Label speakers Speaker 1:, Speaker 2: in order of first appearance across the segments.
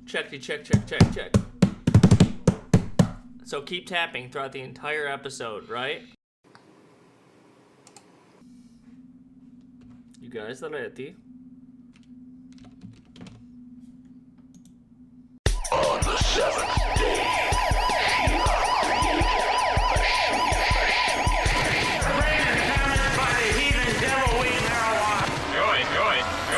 Speaker 1: Check. So keep tapping throughout the entire episode, right? You guys are ready?
Speaker 2: On the seventh day,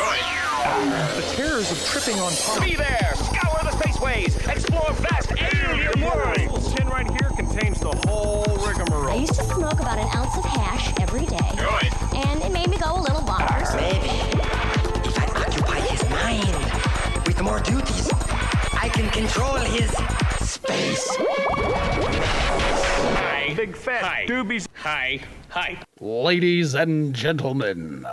Speaker 3: The terrors of tripping on pop.
Speaker 4: Be there! Scour the spaceways! Explore vast alien worlds!
Speaker 3: 10 right here contains the whole rigmarole.
Speaker 5: I used to smoke about an ounce of hash every day. And it made me go a little bonkers.
Speaker 6: Maybe if I occupy his mind with more duties, I can control his space.
Speaker 4: Hi.
Speaker 3: Big fat doobies.
Speaker 4: Hi.
Speaker 7: Ladies and gentlemen,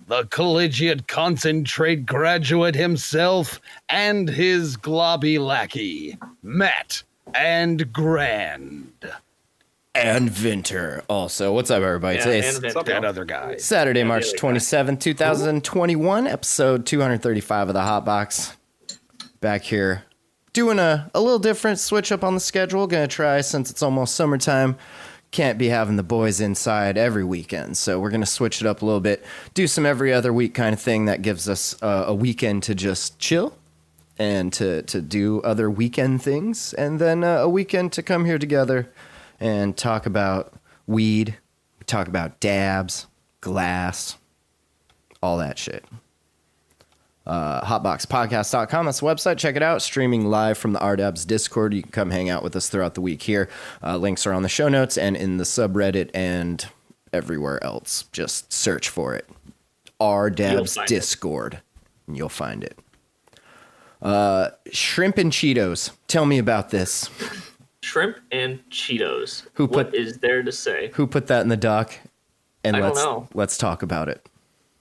Speaker 7: the collegiate concentrate graduate himself and his globby lackey, Matt and Grand.
Speaker 8: And Vinter also. What's up, everybody? Today's
Speaker 7: That other guy.
Speaker 8: Saturday, March 27th, 2021, episode 235 of the Hot Box. Back here doing a little different switch up on the schedule. Gonna try, since it's almost summertime, can't be having the boys inside every weekend. So we're gonna switch it up a little bit, do some every other week kind of thing that gives us a weekend to just chill and to do other weekend things, and then a weekend to come here together and talk about weed, talk about dabs, glass, all that shit. Hotboxpodcast.com, that's the website. Check it out. Streaming live from the RDabs Discord. You can come hang out with us throughout the week here. Links are on the show notes and in the subreddit and everywhere else. Just search for it. RDabs Discord. And you'll find it. Shrimp and Cheetos. Tell me about this.
Speaker 1: Shrimp and Cheetos.
Speaker 8: What
Speaker 1: What is there to say?
Speaker 8: Who put that in the doc? And
Speaker 1: I don't know.
Speaker 8: Let's talk about it.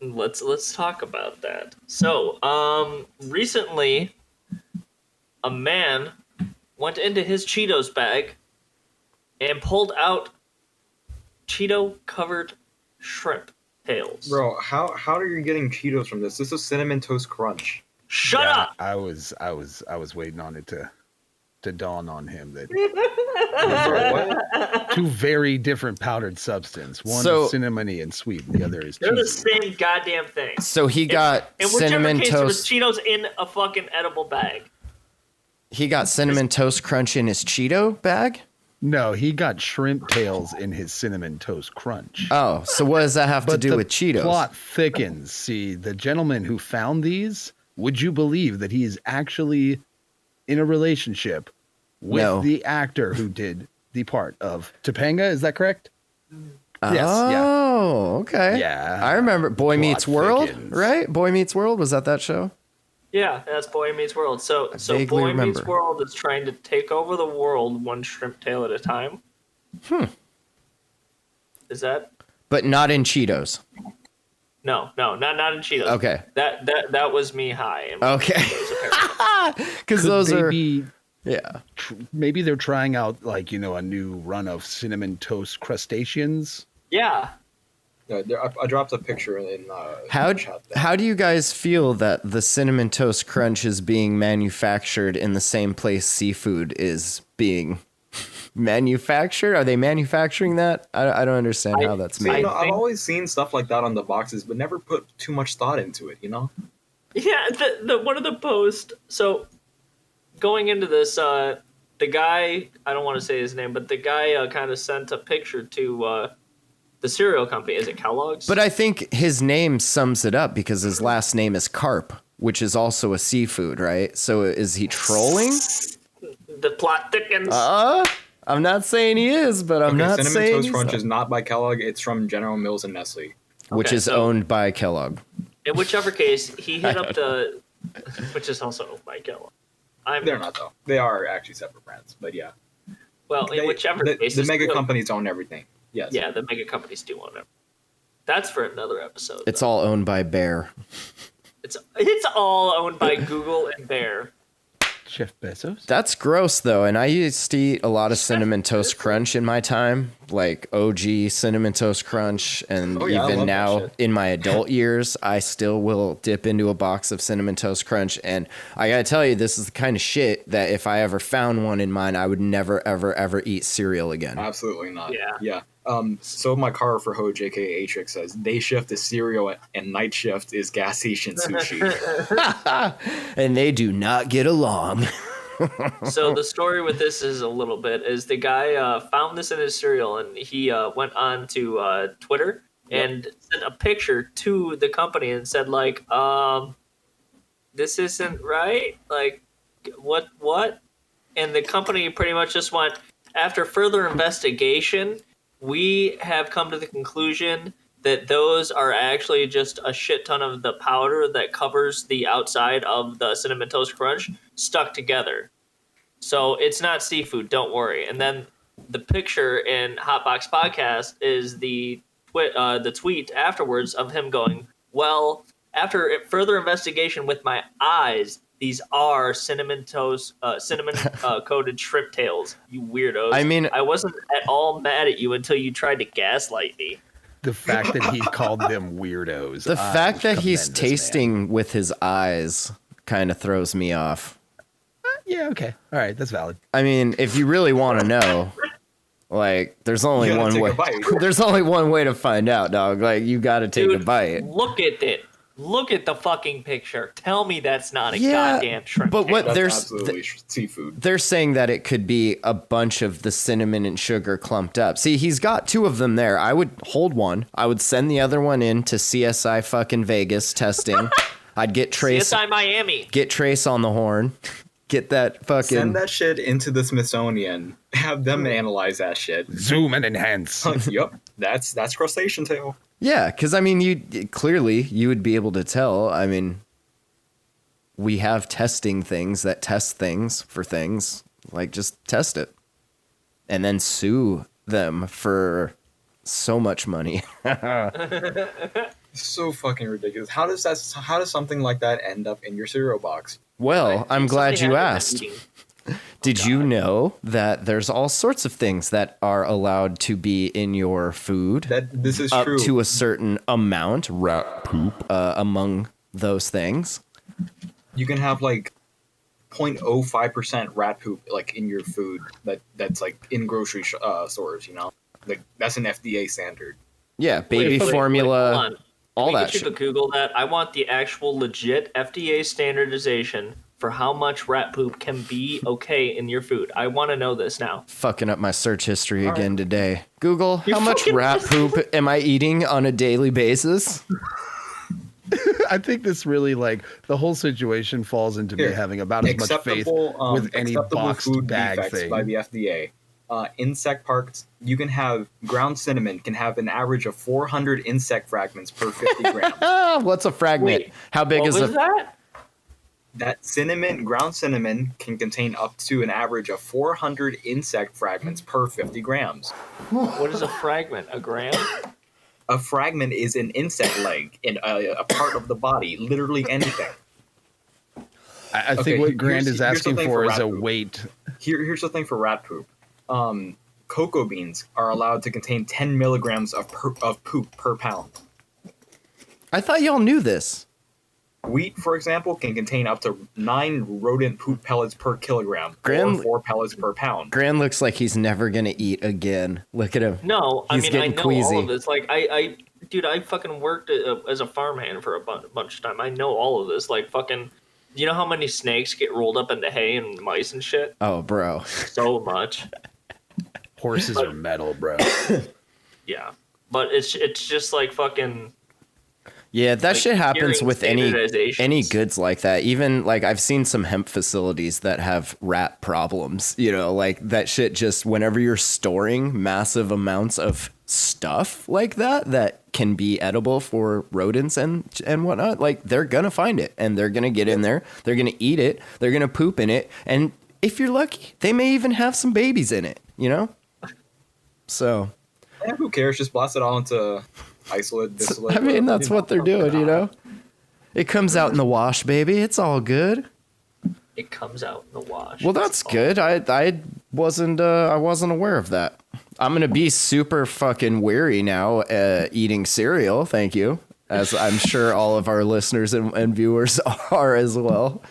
Speaker 1: Let's talk about that. So, recently, a man went into his Cheetos bag and pulled out Cheeto-covered shrimp tails.
Speaker 9: Bro, how are you getting Cheetos from this? This is Cinnamon Toast Crunch.
Speaker 1: Shut up!
Speaker 7: I was waiting on it to dawn on him that two very different powdered substance. One is cinnamony and sweet, and the other is
Speaker 1: They're
Speaker 7: cheesy.
Speaker 1: the same goddamn thing.
Speaker 8: So he got
Speaker 1: in
Speaker 8: cinnamon
Speaker 1: whichever case, there was
Speaker 8: toast.
Speaker 1: Cheetos in a fucking edible bag.
Speaker 8: He got cinnamon toast crunch in his Cheeto bag?
Speaker 7: No, he got shrimp tails in his cinnamon toast crunch.
Speaker 8: Oh, so what does that have to do with Cheetos?
Speaker 7: Plot thickens. See, the gentleman who found these, would you believe that he is actually in a relationship with the actor who did the part of Topanga? Is that correct? Yes.
Speaker 8: Oh, okay.
Speaker 7: Yeah.
Speaker 8: I remember Boy Meets World,
Speaker 7: thickens.
Speaker 8: right? Boy Meets World, was that show?
Speaker 1: Yeah, that's Boy Meets World. So
Speaker 8: vaguely
Speaker 1: Boy
Speaker 8: remember.
Speaker 1: Meets World is trying to take over the world one shrimp tail at a time. Is that?
Speaker 8: But not in Cheetos.
Speaker 1: No, not in Cheetos.
Speaker 8: Okay.
Speaker 1: That was me high. In
Speaker 8: Okay. Because
Speaker 7: Could
Speaker 8: those
Speaker 7: they
Speaker 8: are
Speaker 7: be,
Speaker 8: yeah.
Speaker 7: maybe they're trying out a new run of cinnamon toast crustaceans.
Speaker 1: Yeah.
Speaker 9: I dropped a picture in
Speaker 8: How
Speaker 9: chat there.
Speaker 8: how do you guys feel that the cinnamon toast crunch is being manufactured in the same place seafood is being manufactured? Are they manufacturing that? I don't understand how that's
Speaker 9: See,
Speaker 8: made.
Speaker 9: I've always seen stuff like that on the boxes, but never put too much thought into it, you know?
Speaker 1: Yeah, the one of the posts. So going into this, the guy, I don't want to say his name, but the guy kind of sent a picture to the cereal company. Is it Kellogg's?
Speaker 8: But I think his name sums it up because his last name is Carp, which is also a seafood, right? So is he trolling?
Speaker 1: The plot thickens.
Speaker 8: I'm not saying he is, but I'm not
Speaker 9: Cinnamon
Speaker 8: saying
Speaker 9: Toast
Speaker 8: he's
Speaker 9: Crunch
Speaker 8: not.
Speaker 9: is not by Kellogg. It's from General Mills and Nestle.
Speaker 8: Which
Speaker 1: Okay,
Speaker 8: is
Speaker 1: so-
Speaker 8: owned by Kellogg.
Speaker 1: In whichever case, he hit up the, which is also owned by Kellogg.
Speaker 9: They're not, though. They are actually separate brands, but yeah.
Speaker 1: Well, in whichever case,
Speaker 9: the
Speaker 1: it's
Speaker 9: mega
Speaker 1: still-
Speaker 9: companies own everything. Yes.
Speaker 1: Yeah, the mega companies do own it. That's for another episode.
Speaker 8: It's
Speaker 1: though.
Speaker 8: all owned by Bear.
Speaker 1: It's all owned by Google and Bear.
Speaker 7: Chef Bezos.
Speaker 8: That's gross though, and I used to eat a lot of Cinnamon Toast Crunch in my time, like OG Cinnamon Toast Crunch, and
Speaker 9: Oh, yeah, I
Speaker 8: even
Speaker 9: love that
Speaker 8: now
Speaker 9: shit.
Speaker 8: in my adult years, I still will dip into a box of Cinnamon Toast Crunch, and I gotta tell you, this is the kind of shit that if I ever found one in mine, I would never, ever, ever eat cereal again.
Speaker 9: Absolutely not.
Speaker 1: Yeah.
Speaker 9: Yeah. So my car for Hoj, aka Atrix, says day shift is cereal and night shift is gas station sushi.
Speaker 8: And they do not get along.
Speaker 1: So the story with this is a little bit is the guy found this in his cereal and he went on to Twitter and sent a picture to the company and said like, this isn't right. Like, what? And the company pretty much just went, after further investigation, we have come to the conclusion that those are actually just a shit ton of the powder that covers the outside of the Cinnamon Toast Crunch stuck together. So it's not seafood, don't worry. And then the picture in Hotbox Podcast is the tweet afterwards of him going, well, after further investigation with my eyes, these are cinnamon coated shrimp tails, you weirdos.
Speaker 8: I mean,
Speaker 1: I wasn't at all mad at you until you tried to gaslight me.
Speaker 7: The fact that he called them weirdos.
Speaker 8: the fact that he's
Speaker 7: commend this man.
Speaker 8: tasting with his eyes kind of throws me off.
Speaker 7: Yeah, okay. All right, that's valid.
Speaker 8: I mean, if you really want to know, like, there's only
Speaker 9: You gotta
Speaker 8: one
Speaker 9: take
Speaker 8: way.
Speaker 9: a bite.
Speaker 8: There's only one way to find out, dog. Like, you got to take a
Speaker 1: Dude,
Speaker 8: bite.
Speaker 1: Look at it. Look at the fucking picture. Tell me that's not a
Speaker 8: Yeah,
Speaker 1: goddamn shrimp.
Speaker 8: but what
Speaker 9: That's
Speaker 8: there's
Speaker 9: absolutely seafood.
Speaker 8: they're saying that it could be a bunch of the cinnamon and sugar clumped up. See, he's got two of them there. I would hold one. I would send the other one in to CSI fucking Vegas testing. I'd get Trace
Speaker 1: CSI Miami.
Speaker 8: get Trace on the horn. Get that fucking
Speaker 9: Send that shit into the Smithsonian. Have them analyze that shit.
Speaker 7: Zoom and enhance.
Speaker 9: Yep, that's crustacean tail.
Speaker 8: Yeah, because I mean, you would be able to tell. I mean, we have testing things that test things for things. Like, just test it, and then sue them for so much money.
Speaker 9: So fucking ridiculous. How does something like that end up in your cereal box?
Speaker 8: Well, I'm glad
Speaker 1: Something
Speaker 8: you
Speaker 1: happened
Speaker 8: asked.
Speaker 1: eating.
Speaker 8: Did you know that there's all sorts of things that are allowed to be in your food?
Speaker 9: That this is
Speaker 8: up
Speaker 9: true.
Speaker 8: to a certain amount, rat poop, among those things.
Speaker 9: You can have like 0.05% rat poop like in your food that's like in grocery stores. You know, like that's an FDA standard.
Speaker 8: Yeah, baby formula,
Speaker 1: hold on.
Speaker 8: all
Speaker 1: Can we
Speaker 8: that
Speaker 1: get you
Speaker 8: shit.
Speaker 1: to Google that? I want the actual legit FDA standardization for how much rat poop can be okay in your food. I want to know this now.
Speaker 8: Fucking up my search history again today. Google,
Speaker 1: You're
Speaker 8: how much
Speaker 1: fucking-
Speaker 8: rat poop am I eating on a daily basis?
Speaker 7: I think this really, like, the whole situation falls into me
Speaker 9: Here,
Speaker 7: having about as much faith with any
Speaker 9: acceptable
Speaker 7: boxed
Speaker 9: food
Speaker 7: bag
Speaker 9: defects
Speaker 7: thing.
Speaker 9: by the FDA. Insect parts, you can have ground cinnamon can have an average of 400 insect fragments per 50 grams.
Speaker 8: Ah, what's a fragment?
Speaker 1: Wait,
Speaker 8: How big
Speaker 1: what
Speaker 8: is
Speaker 1: was
Speaker 8: a
Speaker 1: that?
Speaker 9: That ground cinnamon can contain up to an average of 400 insect fragments per 50 grams.
Speaker 1: What is a fragment? A gram?
Speaker 9: A fragment is an insect leg in a part of the body, literally anything.
Speaker 7: I
Speaker 9: Okay,
Speaker 7: think what Grand
Speaker 9: here's
Speaker 7: is
Speaker 9: the
Speaker 7: asking
Speaker 9: thing
Speaker 7: for
Speaker 9: for
Speaker 7: is a
Speaker 9: rat poop.
Speaker 7: weight.
Speaker 9: Here's the thing for rat poop. Cocoa beans are allowed to contain 10 milligrams of poop per pound.
Speaker 8: I thought y'all knew this.
Speaker 9: Wheat, for example, can contain up to 9 rodent poop pellets per kilogram,
Speaker 8: Grand-
Speaker 9: or 4 pellets per pound.
Speaker 8: Grand looks like he's never gonna eat again. Look at him.
Speaker 1: No,
Speaker 8: He's
Speaker 1: I
Speaker 8: getting
Speaker 1: know
Speaker 8: queasy.
Speaker 1: all of this. Like, dude, I fucking worked as a farmhand for a bunch of time. I know all of this. Like, fucking, you know how many snakes get rolled up into hay and mice and shit?
Speaker 8: Oh, bro.
Speaker 1: So much.
Speaker 7: Horses are metal, bro.
Speaker 1: Yeah. But it's just like fucking...
Speaker 8: Yeah, that
Speaker 1: Like,
Speaker 8: shit happens
Speaker 1: hearing
Speaker 8: with any
Speaker 1: standardizations.
Speaker 8: goods like that. Even like I've seen some hemp facilities that have rat problems. You know, like that shit. Just whenever you're storing massive amounts of stuff like that can be edible for rodents and whatnot, like they're gonna find it and they're gonna get in there. They're gonna eat it. They're gonna poop in it. And if you're lucky, they may even have some babies in it. You know. So.
Speaker 9: Yeah, who cares? Just blast it all into isolate, distillate.
Speaker 8: I mean,
Speaker 9: whatever,
Speaker 8: that's
Speaker 9: you know.
Speaker 8: what they're doing, you know? It comes out in the wash, baby. It's all good.
Speaker 1: it comes out in the wash.
Speaker 8: Well, that's good. I wasn't aware of that. I'm gonna be super fucking wary now eating cereal. Thank you, as I'm sure all of our listeners and viewers are as well.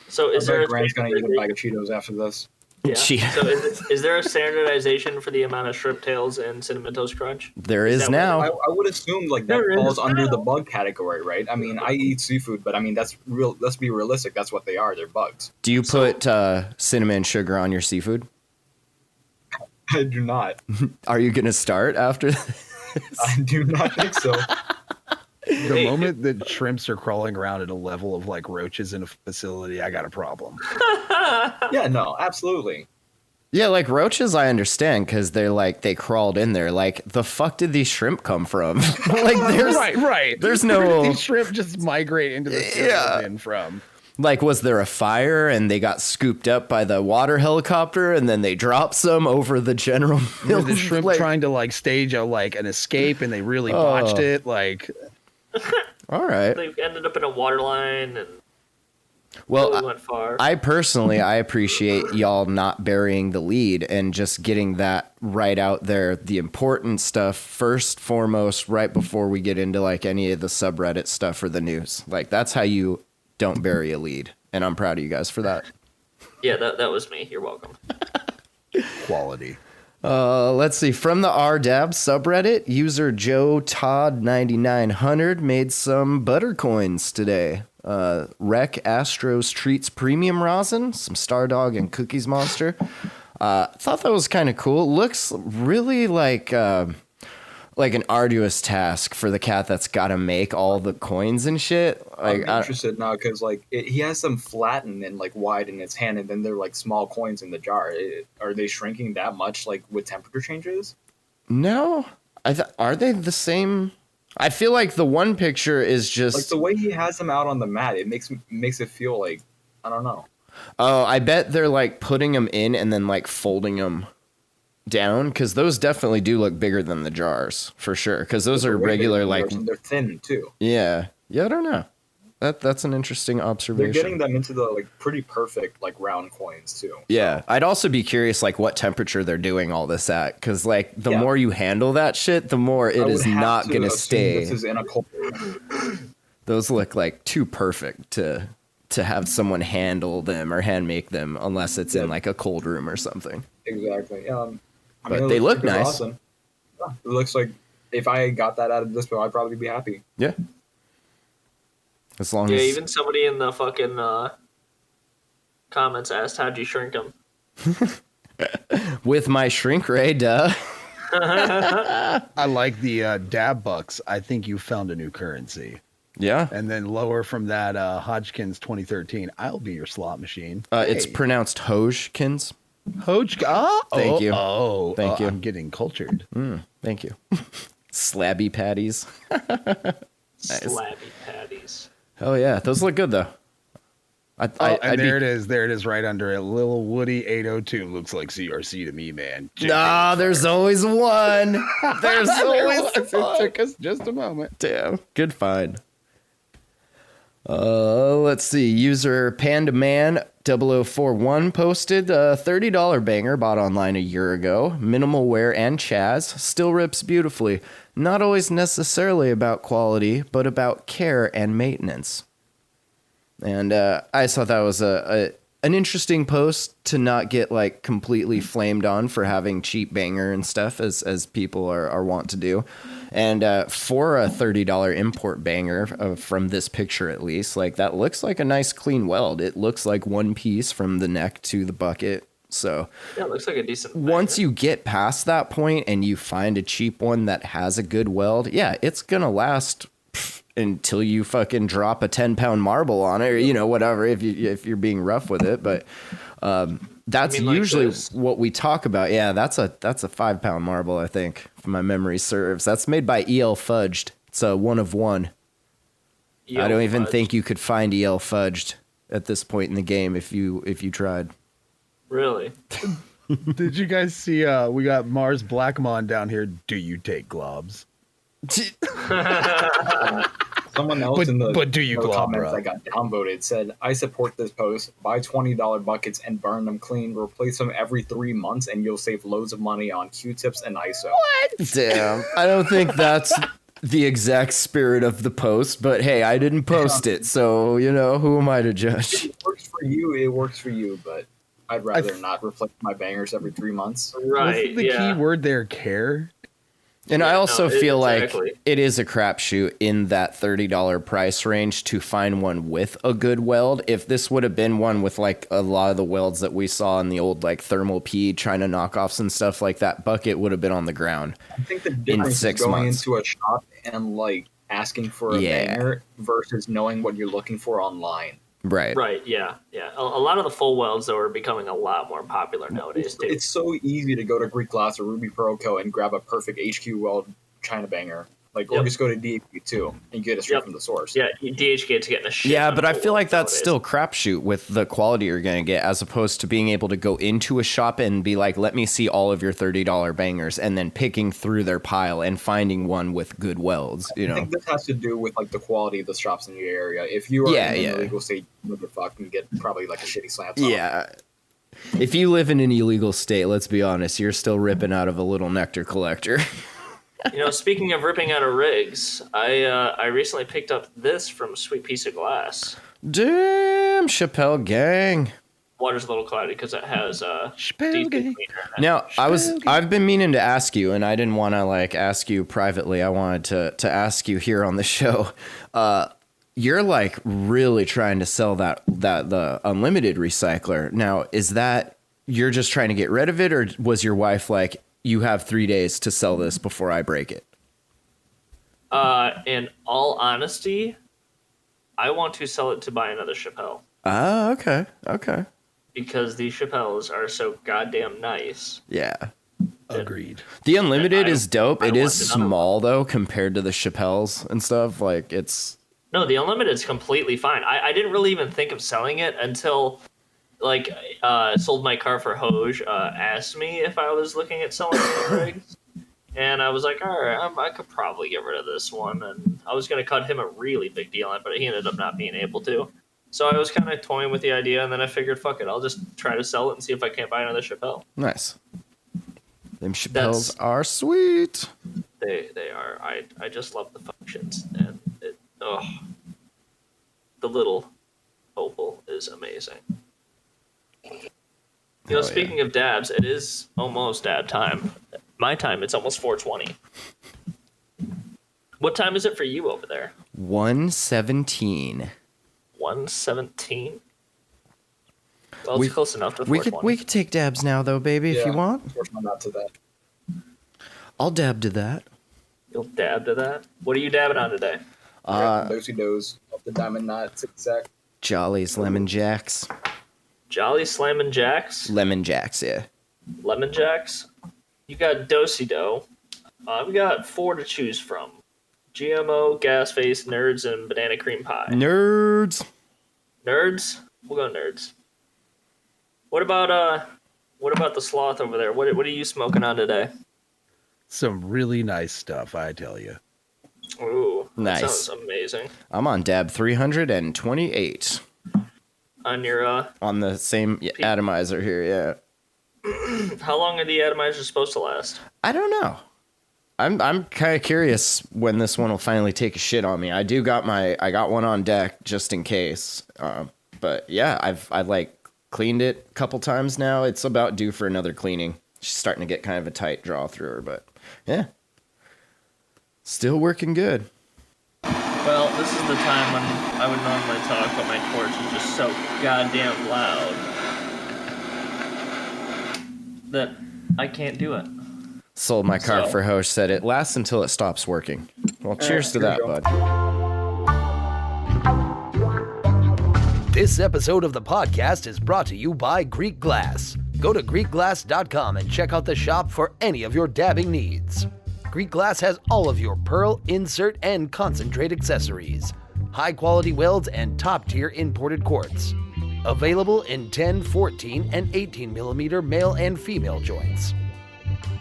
Speaker 1: So is there?
Speaker 9: Grant's gonna eat a bag of Cheetos after this.
Speaker 1: Yeah.
Speaker 8: Cheetos.
Speaker 1: So is there a standardization for the amount of shrimp tails in Cinnamon Toast Crunch?
Speaker 8: There is
Speaker 1: that
Speaker 8: now.
Speaker 9: I would assume like that falls under the bug category, right? I mean, I eat seafood, but I mean that's real. Let's be realistic. That's what they are. They're bugs.
Speaker 8: Do you put cinnamon sugar on your seafood?
Speaker 9: I do not.
Speaker 8: Are you gonna start after this?
Speaker 9: I do not think so.
Speaker 7: The moment that shrimps are crawling around at a level of like roaches in a facility, I got a problem.
Speaker 9: Yeah, no, absolutely.
Speaker 8: Yeah, like roaches, I understand because they're like they crawled in there. Like the fuck did these shrimp come from? Like there's
Speaker 7: right.
Speaker 8: There's no
Speaker 7: These shrimp just migrate into the cereal bin from.
Speaker 8: Like, was there a fire and they got scooped up by the water helicopter and then they dropped some over the General
Speaker 7: Were
Speaker 8: Mills?
Speaker 7: the shrimp
Speaker 8: like,
Speaker 7: trying to like stage a like an escape and they really botched it? Like,
Speaker 8: all right.
Speaker 1: They ended up in a water line and
Speaker 8: Well,
Speaker 1: really went far.
Speaker 8: I personally, I appreciate y'all not burying the lead and just getting that right out there. The important stuff first, foremost, right before we get into like any of the subreddit stuff or the news. Like that's how you don't bury a lead. And I'm proud of you guys for that.
Speaker 1: Yeah, that was me. You're welcome.
Speaker 7: quality.
Speaker 8: Let's see. From the RDAB subreddit, user Joe Todd 9900 made some butter coins today. Rec Astros Treats Premium Rosin, some Stardog and Cookies Monster. Thought that was kind of cool. Looks really like an arduous task for the cat that's got to make all the coins and shit. Like,
Speaker 9: I'm interested now because like he has them flattened and like wide in his hand, and then they're like small coins in the jar. Are they shrinking that much like with temperature changes?
Speaker 8: No, are they the same? I feel like the one picture is just
Speaker 9: like the way he has them out on the mat. It makes it feel like I don't know.
Speaker 8: Oh, I bet they're like putting them in and then like folding them down because those definitely do look bigger than the jars for sure. Because those are regular like
Speaker 9: they're thin too.
Speaker 8: Yeah, I don't know. That's an interesting observation.
Speaker 9: They're getting them into the like pretty perfect like round coins too.
Speaker 8: Yeah, I'd also be curious like what temperature they're doing all this at because like the more you handle that shit, the more it is not gonna stay.
Speaker 9: This is in a cold.
Speaker 8: Those look like too perfect to have someone handle them or hand make them unless it's in like a cold room or something.
Speaker 9: Exactly.
Speaker 8: But they look nice.
Speaker 9: Awesome. Yeah, it looks like if I got that out of this bill, I'd probably be happy.
Speaker 8: Yeah. As long
Speaker 1: yeah,
Speaker 8: as
Speaker 1: even somebody in the fucking comments asked, how'd you shrink them?
Speaker 8: with my shrink ray, duh.
Speaker 7: I like the dab bucks. I think you found a new currency.
Speaker 8: Yeah.
Speaker 7: And then lower from that, Hodgkins 2013. I'll be your slot machine.
Speaker 8: It's pronounced Hojkins.
Speaker 7: Thank
Speaker 8: you.
Speaker 7: Thank you.
Speaker 8: I'm
Speaker 7: getting cultured.
Speaker 8: Thank you. Slabby patties. Nice.
Speaker 1: Slabby patties.
Speaker 8: Oh yeah, those look good though.
Speaker 7: There it is. There it is right under it. Little Woody 802 looks like CRC to me, man.
Speaker 8: Nah, there's always one. There's always one.
Speaker 7: It took us just a moment.
Speaker 8: Damn. Good find. Let's see. User Panda Man 0041 posted a $30 banger bought online a year ago. Minimal wear and Chaz. Still rips beautifully. Not always necessarily about quality, but about care and maintenance. And I just thought that was an interesting post to not get like completely flamed on for having cheap banger and stuff as people are wont to do. And for a $30 import banger from this picture, at least, like that looks like a nice clean weld. It looks like one piece from the neck to the bucket. So
Speaker 1: yeah, it looks like a decent banger.
Speaker 8: Once you get past that point and you find a cheap one that has a good weld, yeah, it's going to last until you fucking drop a 10-pound marble on it or, you know, whatever, if you're being rough with it. But that's usually what we talk about. Yeah, that's a 5-pound marble, I think, if my memory serves. That's made by EL Fudged. It's a 1 of 1. I don't even think you could find EL Fudged at this point in the game if you tried.
Speaker 1: Really?
Speaker 7: Did you guys see we got Mars Blackmon down here? Do you take globs?
Speaker 9: Someone else in the
Speaker 7: but do you
Speaker 9: comments that got downvoted said, I support this post. Buy $20 buckets and burn them clean. Replace them every 3 months and you'll save loads of money on Q-tips and ISO.
Speaker 8: What? Damn. I don't think that's the exact spirit of the post, but hey, I didn't post it, so, who am I to judge?
Speaker 9: It works for you, but I'd rather not replace my bangers every 3 months.
Speaker 1: Right,
Speaker 7: Wasn't the key word there care?
Speaker 8: And I also feel
Speaker 1: exactly.
Speaker 8: like it is a crapshoot in that $30 price range to find one with a good weld. If this would have been one with like a lot of the welds that we saw in the old like thermal P China knockoffs and stuff like that, bucket would have been on the ground.
Speaker 9: I think the difference is going into a shop and like asking for a banger versus knowing what you're looking for online.
Speaker 8: Right.
Speaker 1: Right. Yeah. Yeah. A lot of the full welds though are becoming a lot more popular nowadays too.
Speaker 9: It's so easy to go to Greek Glass or Ruby Pro Co and grab a perfect HQ weld China banger, or just go to DHQ too and get it straight from the source.
Speaker 1: Yeah, DHQ's getting a shit.
Speaker 8: Yeah, but I feel like that's still crapshoot with the quality you're gonna get, as opposed to being able to go into a shop and be like, let me see all of your $30 bangers, and then picking through their pile and finding one with good welds.
Speaker 9: I think this has to do with like the quality of the shops in your area. If you are in an illegal state, you can get probably like a shitty slant.
Speaker 8: Yeah. If you live in an illegal state, let's be honest, you're still ripping out of a little nectar collector.
Speaker 1: Speaking of ripping out of rigs, I recently picked up this from Sweet Piece of Glass.
Speaker 8: Damn, Chappelle gang.
Speaker 1: Water's a little cloudy because it has
Speaker 7: Chappelle gang.
Speaker 8: Now, I've been meaning to ask you, and I didn't want to like ask you privately. I wanted to ask you here on the show. You're like really trying to sell the unlimited recycler. Now, is that you're just trying to get rid of it, or was your wife like, you have 3 days to sell this before I break it?
Speaker 1: In all honesty, I want to sell it to buy another Chappelle.
Speaker 8: Ah, okay.
Speaker 1: Because these Chappelles are so goddamn nice.
Speaker 8: Yeah.
Speaker 7: Agreed.
Speaker 8: The unlimited is dope. It is small though compared to the Chappelles and stuff. Like it's.
Speaker 1: No, the unlimited is completely fine. I didn't really even think of selling it until Sold My Car for Hoj asked me if I was looking at selling rigs. And I was like, all right, I could probably get rid of this one. And I was going to cut him a really big deal on it, but he ended up not being able to. So I was kind of toying with the idea, and then I figured, fuck it, I'll just try to sell it and see if I can't buy another Chappelle.
Speaker 8: Nice. Them Chappelles are sweet.
Speaker 1: They are. I just love the functions. And the little opal is amazing. Speaking of dabs, it is almost dab time. My time, it's almost 4:20. What time is it for you over there?
Speaker 8: 1:17.
Speaker 1: 1:17? Well, it's close enough to 4:20.
Speaker 8: We could take dabs now, though, baby, if you want.
Speaker 9: Unfortunately, not to that.
Speaker 8: I'll dab to that.
Speaker 1: You'll dab to that? What are you dabbing on today?
Speaker 9: Dosey-dos of the Diamond Knot Zigzag.
Speaker 8: Jolly's Lemon Jacks.
Speaker 1: Jolly Slammin' Jacks?
Speaker 8: Lemon Jacks, yeah.
Speaker 1: Lemon Jacks? You got Dosey-Do. We got 4 to choose from. GMO, Gas Face, Nerds, and Banana Cream Pie.
Speaker 8: Nerds.
Speaker 1: Nerds? We'll go Nerds. What about the sloth over there? What are you smoking on today?
Speaker 7: Some really nice stuff, I tell you.
Speaker 1: Ooh,
Speaker 8: nice.
Speaker 1: That sounds amazing.
Speaker 8: I'm on dab 328.
Speaker 1: On your
Speaker 8: on the same atomizer here, yeah.
Speaker 1: How long are the atomizers supposed to last?
Speaker 8: I don't know. I'm kind of curious when this one will finally take a shit on me. I got one on deck just in case. But yeah, I've like cleaned it a couple times now. It's about due for another cleaning. She's starting to get kind of a tight draw through her, but yeah. Still working good.
Speaker 1: Well, this is the time when I would normally talk, but my torch is just so goddamn loud that I can't do it.
Speaker 8: Sold My Car for Hoj said it lasts until it stops working. Well, cheers to that, bud.
Speaker 10: This episode of the podcast is brought to you by Greek Glass. Go to GreekGlass.com and check out the shop for any of your dabbing needs. Greek Glass has all of your pearl, insert, and concentrate accessories, high-quality welds, and top-tier imported quartz. Available in 10, 14, and 18mm male and female joints.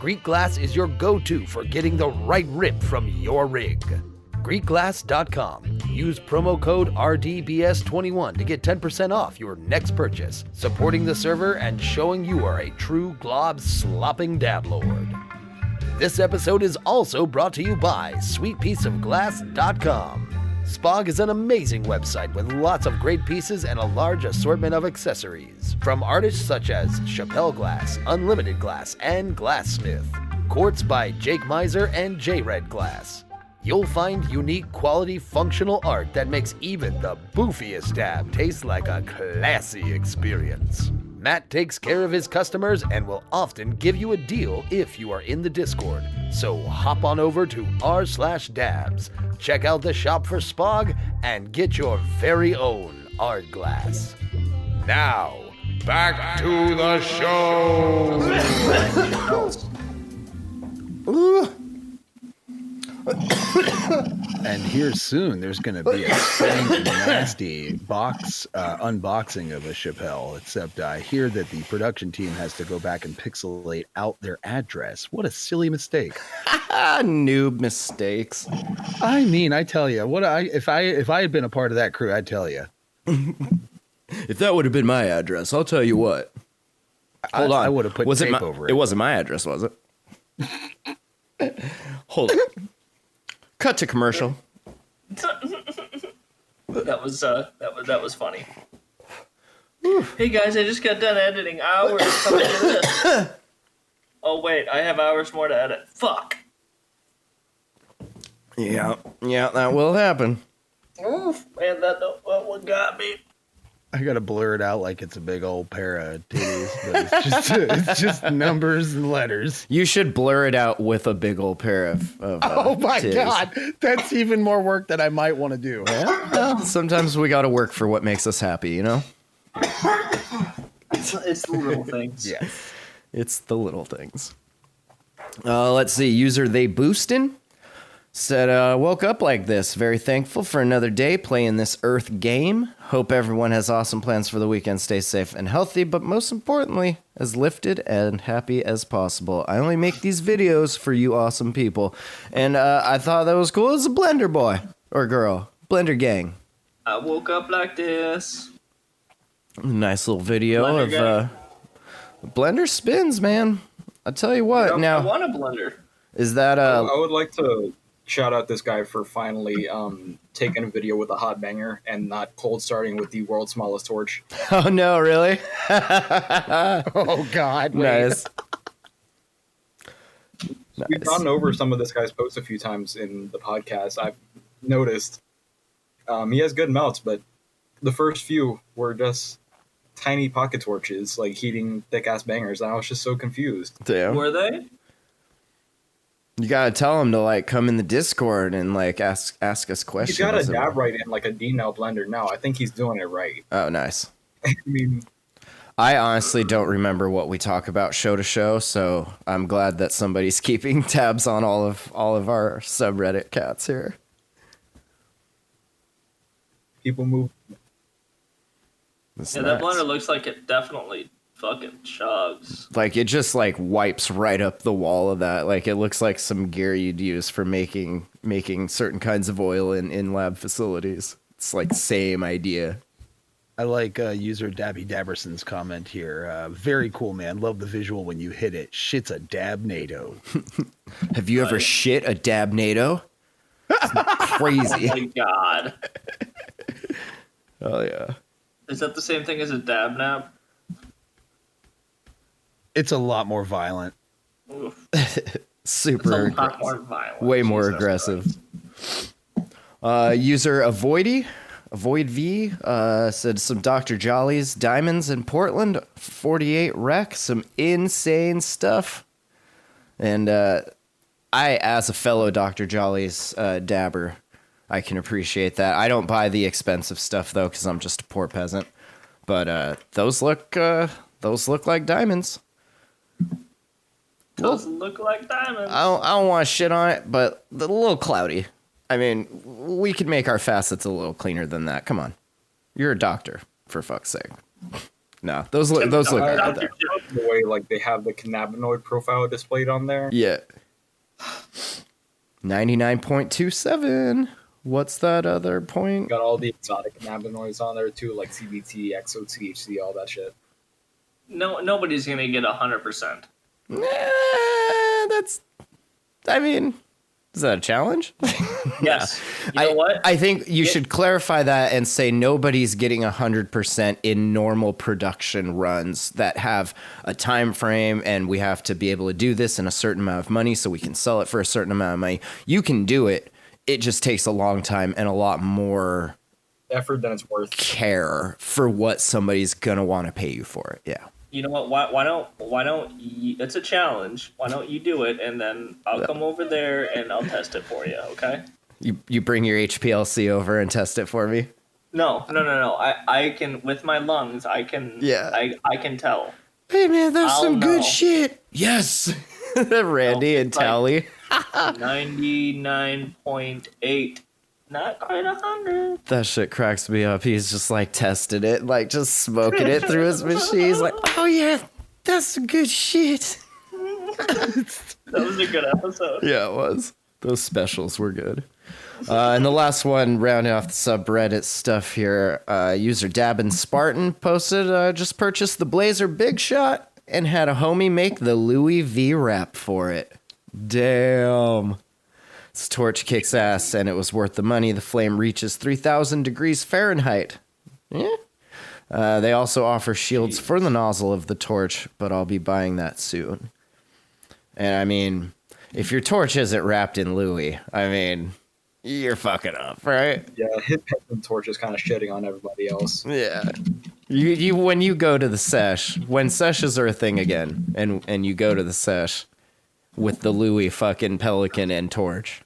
Speaker 10: Greek Glass is your go-to for getting the right rip from your rig. GreekGlass.com. Use promo code RDBS21 to get 10% off your next purchase, supporting the server and showing you are a true glob slopping dab lord. This episode is also brought to you by SweetPieceOfGlass.com. Spog is an amazing website with lots of great pieces and a large assortment of accessories. From artists such as Chappelle Glass, Unlimited Glass, and Glassmith. Quartz by Jake Miser and J-Red Glass. You'll find unique, quality, functional art that makes even the boofiest dab taste like a classy experience. Matt takes care of his customers and will often give you a deal if you are in the Discord. So hop on over to r/dabs, check out the shop for Spog, and get your very own art glass. Now, back to the show!
Speaker 7: And here soon, there's going to be a stank, nasty unboxing of a Chappelle. Except I hear that the production team has to go back and pixelate out their address. What a silly mistake!
Speaker 8: Noob mistakes.
Speaker 7: I mean, I tell you, if I had been a part of that crew, I'd tell you.
Speaker 8: If that would have been my address, I'll tell you what. Hold on,
Speaker 7: I would have put tape over it.
Speaker 8: It wasn't my address, was it? Hold on. Cut to commercial.
Speaker 1: That was funny. Hey guys, I just got done editing hours. Coming to this. Oh wait, I have hours more to edit. Fuck.
Speaker 8: Yeah, that will happen.
Speaker 1: Oof, man, that one got me.
Speaker 7: I gotta blur it out like it's a big old pair of titties, but it's just numbers and letters.
Speaker 8: You should blur it out with a big old pair of
Speaker 7: oh my
Speaker 8: titties.
Speaker 7: God, that's even more work that I might want to do.
Speaker 8: Well, sometimes we gotta work for what makes us happy, you know?
Speaker 1: It's the little things.
Speaker 7: Yeah,
Speaker 8: it's the little things. Let's see. User They Boostin' said, woke up like this. Very thankful for another day playing this Earth game. Hope everyone has awesome plans for the weekend. Stay safe and healthy, but most importantly, as lifted and happy as possible. I only make these videos for you awesome people. And I thought that was cool. It's a Blender boy or girl. Blender gang.
Speaker 1: I woke up like this.
Speaker 8: Nice little video
Speaker 1: Blender
Speaker 8: of Blender spins, man. I tell you what. Now,
Speaker 1: I want a blender.
Speaker 8: Is that
Speaker 9: I would like to shout out this guy for finally taking a video with a hot banger and not cold starting with the world's smallest torch.
Speaker 8: Oh no, really?
Speaker 7: Oh God, wait.
Speaker 8: Nice.
Speaker 9: We've gone over some of this guy's posts a few times in the podcast. I've noticed he has good melts, but the first few were just tiny pocket torches, like heating thick ass bangers. And I was just so confused.
Speaker 8: Damn.
Speaker 1: Were they?
Speaker 8: You gotta tell him to like come in the Discord and like ask us questions.
Speaker 9: He's got a dab right in like a D-Nail blender now. I think he's doing it right.
Speaker 8: Oh, nice.
Speaker 9: I mean,
Speaker 8: I honestly don't remember what we talk about show to show, so I'm glad that somebody's keeping tabs on all of our subreddit cats here.
Speaker 9: people move.
Speaker 8: That's
Speaker 1: that
Speaker 8: nuts.
Speaker 1: blender looks like it definitely fucking chugs.
Speaker 8: Like it just like wipes right up the wall of that. Like it looks like some gear you'd use for making certain kinds of oil in lab facilities. It's like same idea.
Speaker 7: I like user Dabby Dabberson's comment here. Very cool, man. Love the visual when you hit it. Shit's a dab NATO.
Speaker 8: Have you ever shit a dab NATO? Crazy.
Speaker 1: Oh my god.
Speaker 8: Oh yeah.
Speaker 1: Is that the same thing as a dab nap?
Speaker 7: It's a lot more violent.
Speaker 1: Oof.
Speaker 8: Super
Speaker 1: It's a lot more violent.
Speaker 8: way more
Speaker 1: Jesus
Speaker 8: aggressive.
Speaker 1: Christ.
Speaker 8: User Avoid V said some Dr. Jolly's diamonds in Portland, 48 rec, some insane stuff. And I, as a fellow Dr. Jolly's dabber, I can appreciate that. I don't buy the expensive stuff though, because I'm just a poor peasant. But those look like diamonds.
Speaker 1: Doesn't look like diamonds.
Speaker 8: I don't want to shit on it, but a little cloudy. I mean, we could make our facets a little cleaner than that. Come on, you're a doctor, for fuck's sake. No, those look good.
Speaker 9: The way like they have the cannabinoid profile displayed on there.
Speaker 8: Yeah. 99.27. What's that other point?
Speaker 9: Got all the exotic cannabinoids on there too, like CBT, XO, THC, all that shit.
Speaker 1: No, nobody's gonna get 100%.
Speaker 8: Is that a challenge?
Speaker 1: Yes. You know what?
Speaker 8: I think you should clarify that and say nobody's getting 100% in normal production runs that have a time frame, and we have to be able to do this in a certain amount of money so we can sell it for a certain amount of money. You can do it. It just takes a long time and a lot more
Speaker 9: effort than it's worth.
Speaker 8: Care for what somebody's gonna want to pay you for it. Yeah.
Speaker 1: You know what? Why don't you, it's a challenge. Why don't you do it, and then I'll come over there and I'll test it for you. Okay?
Speaker 8: You bring your HPLC over and test it for me.
Speaker 1: No. I can, with my lungs. I can.
Speaker 8: Yeah.
Speaker 1: I can tell.
Speaker 8: Hey man, that's some good shit. Yes. Randy and Tally.
Speaker 1: 99.8. Not quite 100.
Speaker 8: That shit cracks me up. He's just like testing it, like just smoking it through his machine. He's like, oh yeah, that's some good shit.
Speaker 1: That was a good episode.
Speaker 8: Yeah, it was. Those specials were good. And the last one, rounding off the subreddit stuff here, user Dabin Spartan posted, just purchased the Blazer Big Shot and had a homie make the Louis V wrap for it. Damn. This torch kicks ass, and it was worth the money. The flame reaches 3,000 degrees Fahrenheit. Yeah. They also offer shields for the nozzle of the torch, but I'll be buying that soon. And I mean, if your torch isn't wrapped in Louis, I mean, you're fucking up, right?
Speaker 9: Yeah, his peasant torch is kind of shitting on everybody else.
Speaker 8: Yeah. You when you go to the sesh, when seshes are a thing again, and you go to the sesh with the Louis fucking Pelican and torch.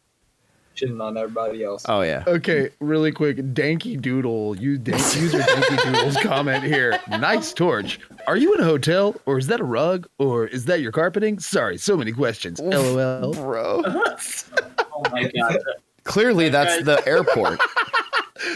Speaker 9: Shitting on everybody else.
Speaker 8: Oh, yeah.
Speaker 7: Okay, really quick. Danky Doodle, user Danky Doodle's comment here. Nice torch. Are you in a hotel, or is that a rug, or is that your carpeting? Sorry, so many questions. LOL.
Speaker 8: Bro.
Speaker 1: Oh my god.
Speaker 8: Clearly, that's the airport.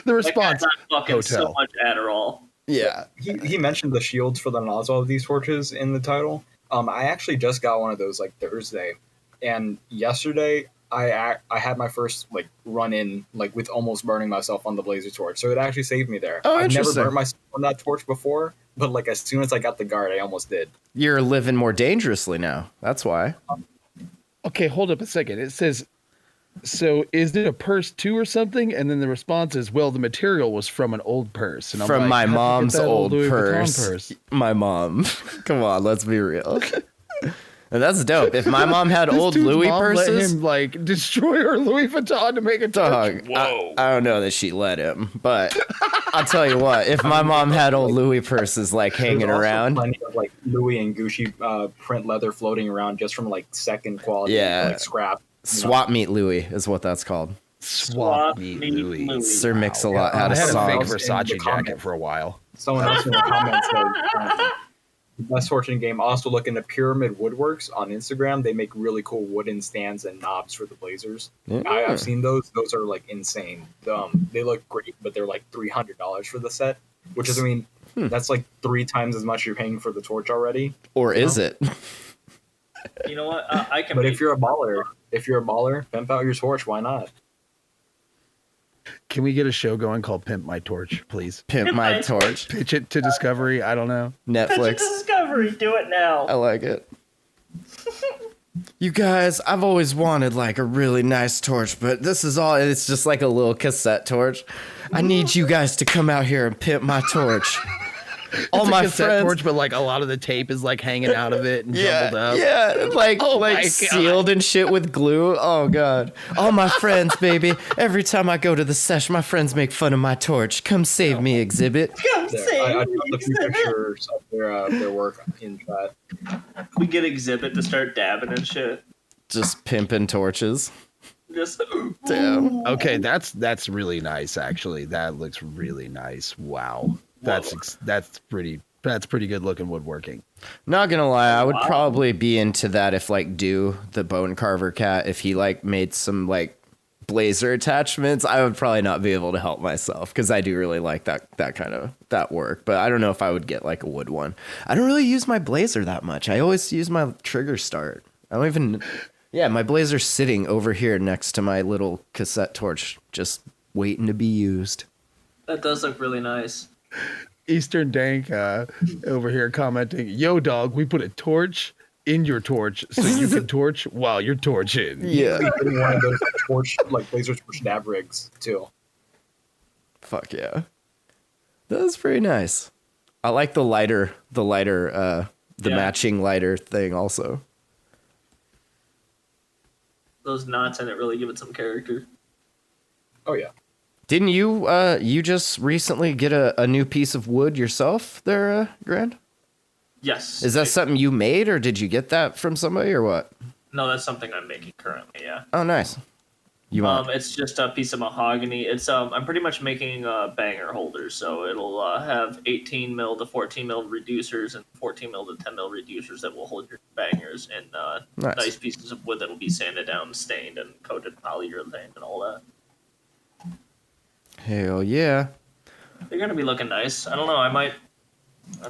Speaker 7: The response,
Speaker 1: fucking
Speaker 7: hotel.
Speaker 1: So much Adderall.
Speaker 8: Yeah.
Speaker 9: He mentioned the shields for the nozzle of these torches in the title. I actually just got one of those like Thursday, and yesterday I had my first like run in like with almost burning myself on the Blazer torch, so it actually saved me there.
Speaker 8: Oh,
Speaker 9: I've never
Speaker 8: interesting.
Speaker 9: burnt myself on that torch before, but like as soon as I got the guard, I almost did.
Speaker 8: You're living more dangerously now. That's why.
Speaker 7: Okay, hold up a second. It says, so is it a purse too or something? And then the response is, well, the material was from an old purse. And I'm
Speaker 8: From
Speaker 7: like,
Speaker 8: my
Speaker 7: how'd you get
Speaker 8: mom's
Speaker 7: that
Speaker 8: old
Speaker 7: Louis Vuitton
Speaker 8: purse. My mom. Come on, let's be real. And that's dope. If my mom had
Speaker 7: This
Speaker 8: old
Speaker 7: dude's
Speaker 8: Louis
Speaker 7: mom let
Speaker 8: purses,
Speaker 7: him like destroy her Louis Vuitton to make a torch.
Speaker 8: dog, I don't know that she let him, but I'll tell you what, if my mom had old Louis purses like hanging
Speaker 9: There's also
Speaker 8: around.
Speaker 9: plenty of like Louis and Gucci print leather floating around just from like second quality,
Speaker 8: Yeah.
Speaker 9: like scrap.
Speaker 8: Swap meet Louis is what that's called.
Speaker 7: Swap meet Louis.
Speaker 8: Sir Mix-a-Lot
Speaker 7: I
Speaker 8: had a
Speaker 7: had a
Speaker 8: song.
Speaker 7: fake
Speaker 9: In the
Speaker 7: Versace jacket
Speaker 9: comments.
Speaker 7: for a while.
Speaker 9: Someone else in the comments said, the best torch in game. Also look into Pyramid Woodworks on Instagram. They make really cool wooden stands and knobs for the Blazers.
Speaker 8: Yeah.
Speaker 9: I've seen those. Those are like insane. They look great, but they're like $300 for the set, which is, I mean, that's like 3 times as much you're paying for the torch already.
Speaker 8: Or is it?
Speaker 1: You know what? I can.
Speaker 9: But
Speaker 1: make-
Speaker 9: if you're a baller, pimp out your torch. Why not?
Speaker 7: Can we get a show going called Pimp My Torch, please?
Speaker 8: Pimp my torch.
Speaker 7: Pitch it to Discovery. I don't know.
Speaker 8: Netflix.
Speaker 1: Discovery, do it now.
Speaker 8: I like it. You guys, I've always wanted like a really nice torch, but this is all, it's just like a little cassette torch. I need you guys to come out here and pimp my torch. All
Speaker 7: It's a
Speaker 8: my
Speaker 7: cassette
Speaker 8: friends.
Speaker 7: torch, but like a lot of the tape is like hanging out of it and
Speaker 8: Yeah,
Speaker 7: jumbled up.
Speaker 8: yeah, like
Speaker 7: Oh my
Speaker 8: like
Speaker 7: God.
Speaker 8: sealed and shit with glue. Oh god, all my friends, baby. Every time I go to the sesh, my friends make fun of my torch. Come save me, Exhibit.
Speaker 1: Come
Speaker 9: There. I dropped a few pictures of their work in chat.
Speaker 1: We get Exhibit to start dabbing and shit.
Speaker 8: Just pimping torches.
Speaker 1: Just
Speaker 8: Damn.
Speaker 7: Okay, that's really nice. Actually, that looks really nice. Wow, that's pretty good looking woodworking.
Speaker 8: Not gonna lie, I would probably be into that if like the bone carver cat, if he like made some like blazer attachments, I would probably not be able to help myself because I do really like that kind of that work. But I don't know if I would get like a wood one. I don't really use my blazer that much. I always use my trigger start. I don't even Yeah, my blazer's sitting over here next to my little cassette torch, just waiting to be used.
Speaker 1: That does look really nice.
Speaker 7: Eastern Dank over here commenting, "Yo, dog, we put a torch in your torch so you can torch while you're torching."
Speaker 8: Yeah.
Speaker 9: Getting one of those laser torch nav rigs too.
Speaker 8: Fuck yeah. That's pretty nice. I like the lighter, matching lighter thing also.
Speaker 1: Those knots in it really give it some character.
Speaker 9: Oh yeah.
Speaker 8: Didn't you you just recently get a new piece of wood yourself there, Grant?
Speaker 1: Yes.
Speaker 8: Is that something you made, or did you get that from somebody, or what?
Speaker 1: No, that's something I'm making currently, yeah.
Speaker 8: Oh, nice.
Speaker 1: It's just a piece of mahogany. It's I'm pretty much making banger holders, so it'll have 18 mil to 14 mil reducers and 14 mil to 10 mil reducers that will hold your bangers, and nice pieces of wood that'll be sanded down, stained, and coated polyurethane and all that.
Speaker 8: Hell yeah.
Speaker 1: They're gonna be looking nice. I don't know. I might.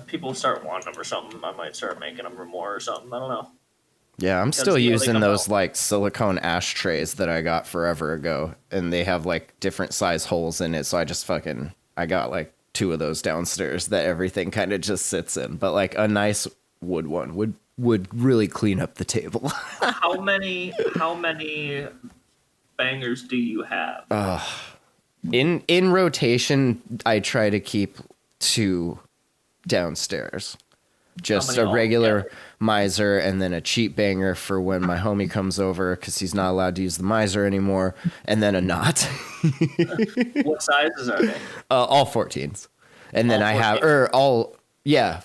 Speaker 1: People start wanting them or something. I might start making them or more or something. I don't know.
Speaker 8: Yeah, I'm still using those like silicone ashtrays that I got forever ago, and they have like different size holes in it. So I got like 2 of those downstairs that everything kind of just sits in. But like a nice wood one would really clean up the table.
Speaker 1: How many bangers do you have?
Speaker 8: In rotation, I try to keep 2 downstairs. Just a regular miser and then a cheap banger for when my homie comes over because he's not allowed to use the miser anymore, and then a knot.
Speaker 1: What sizes are they?
Speaker 8: All 14s. And then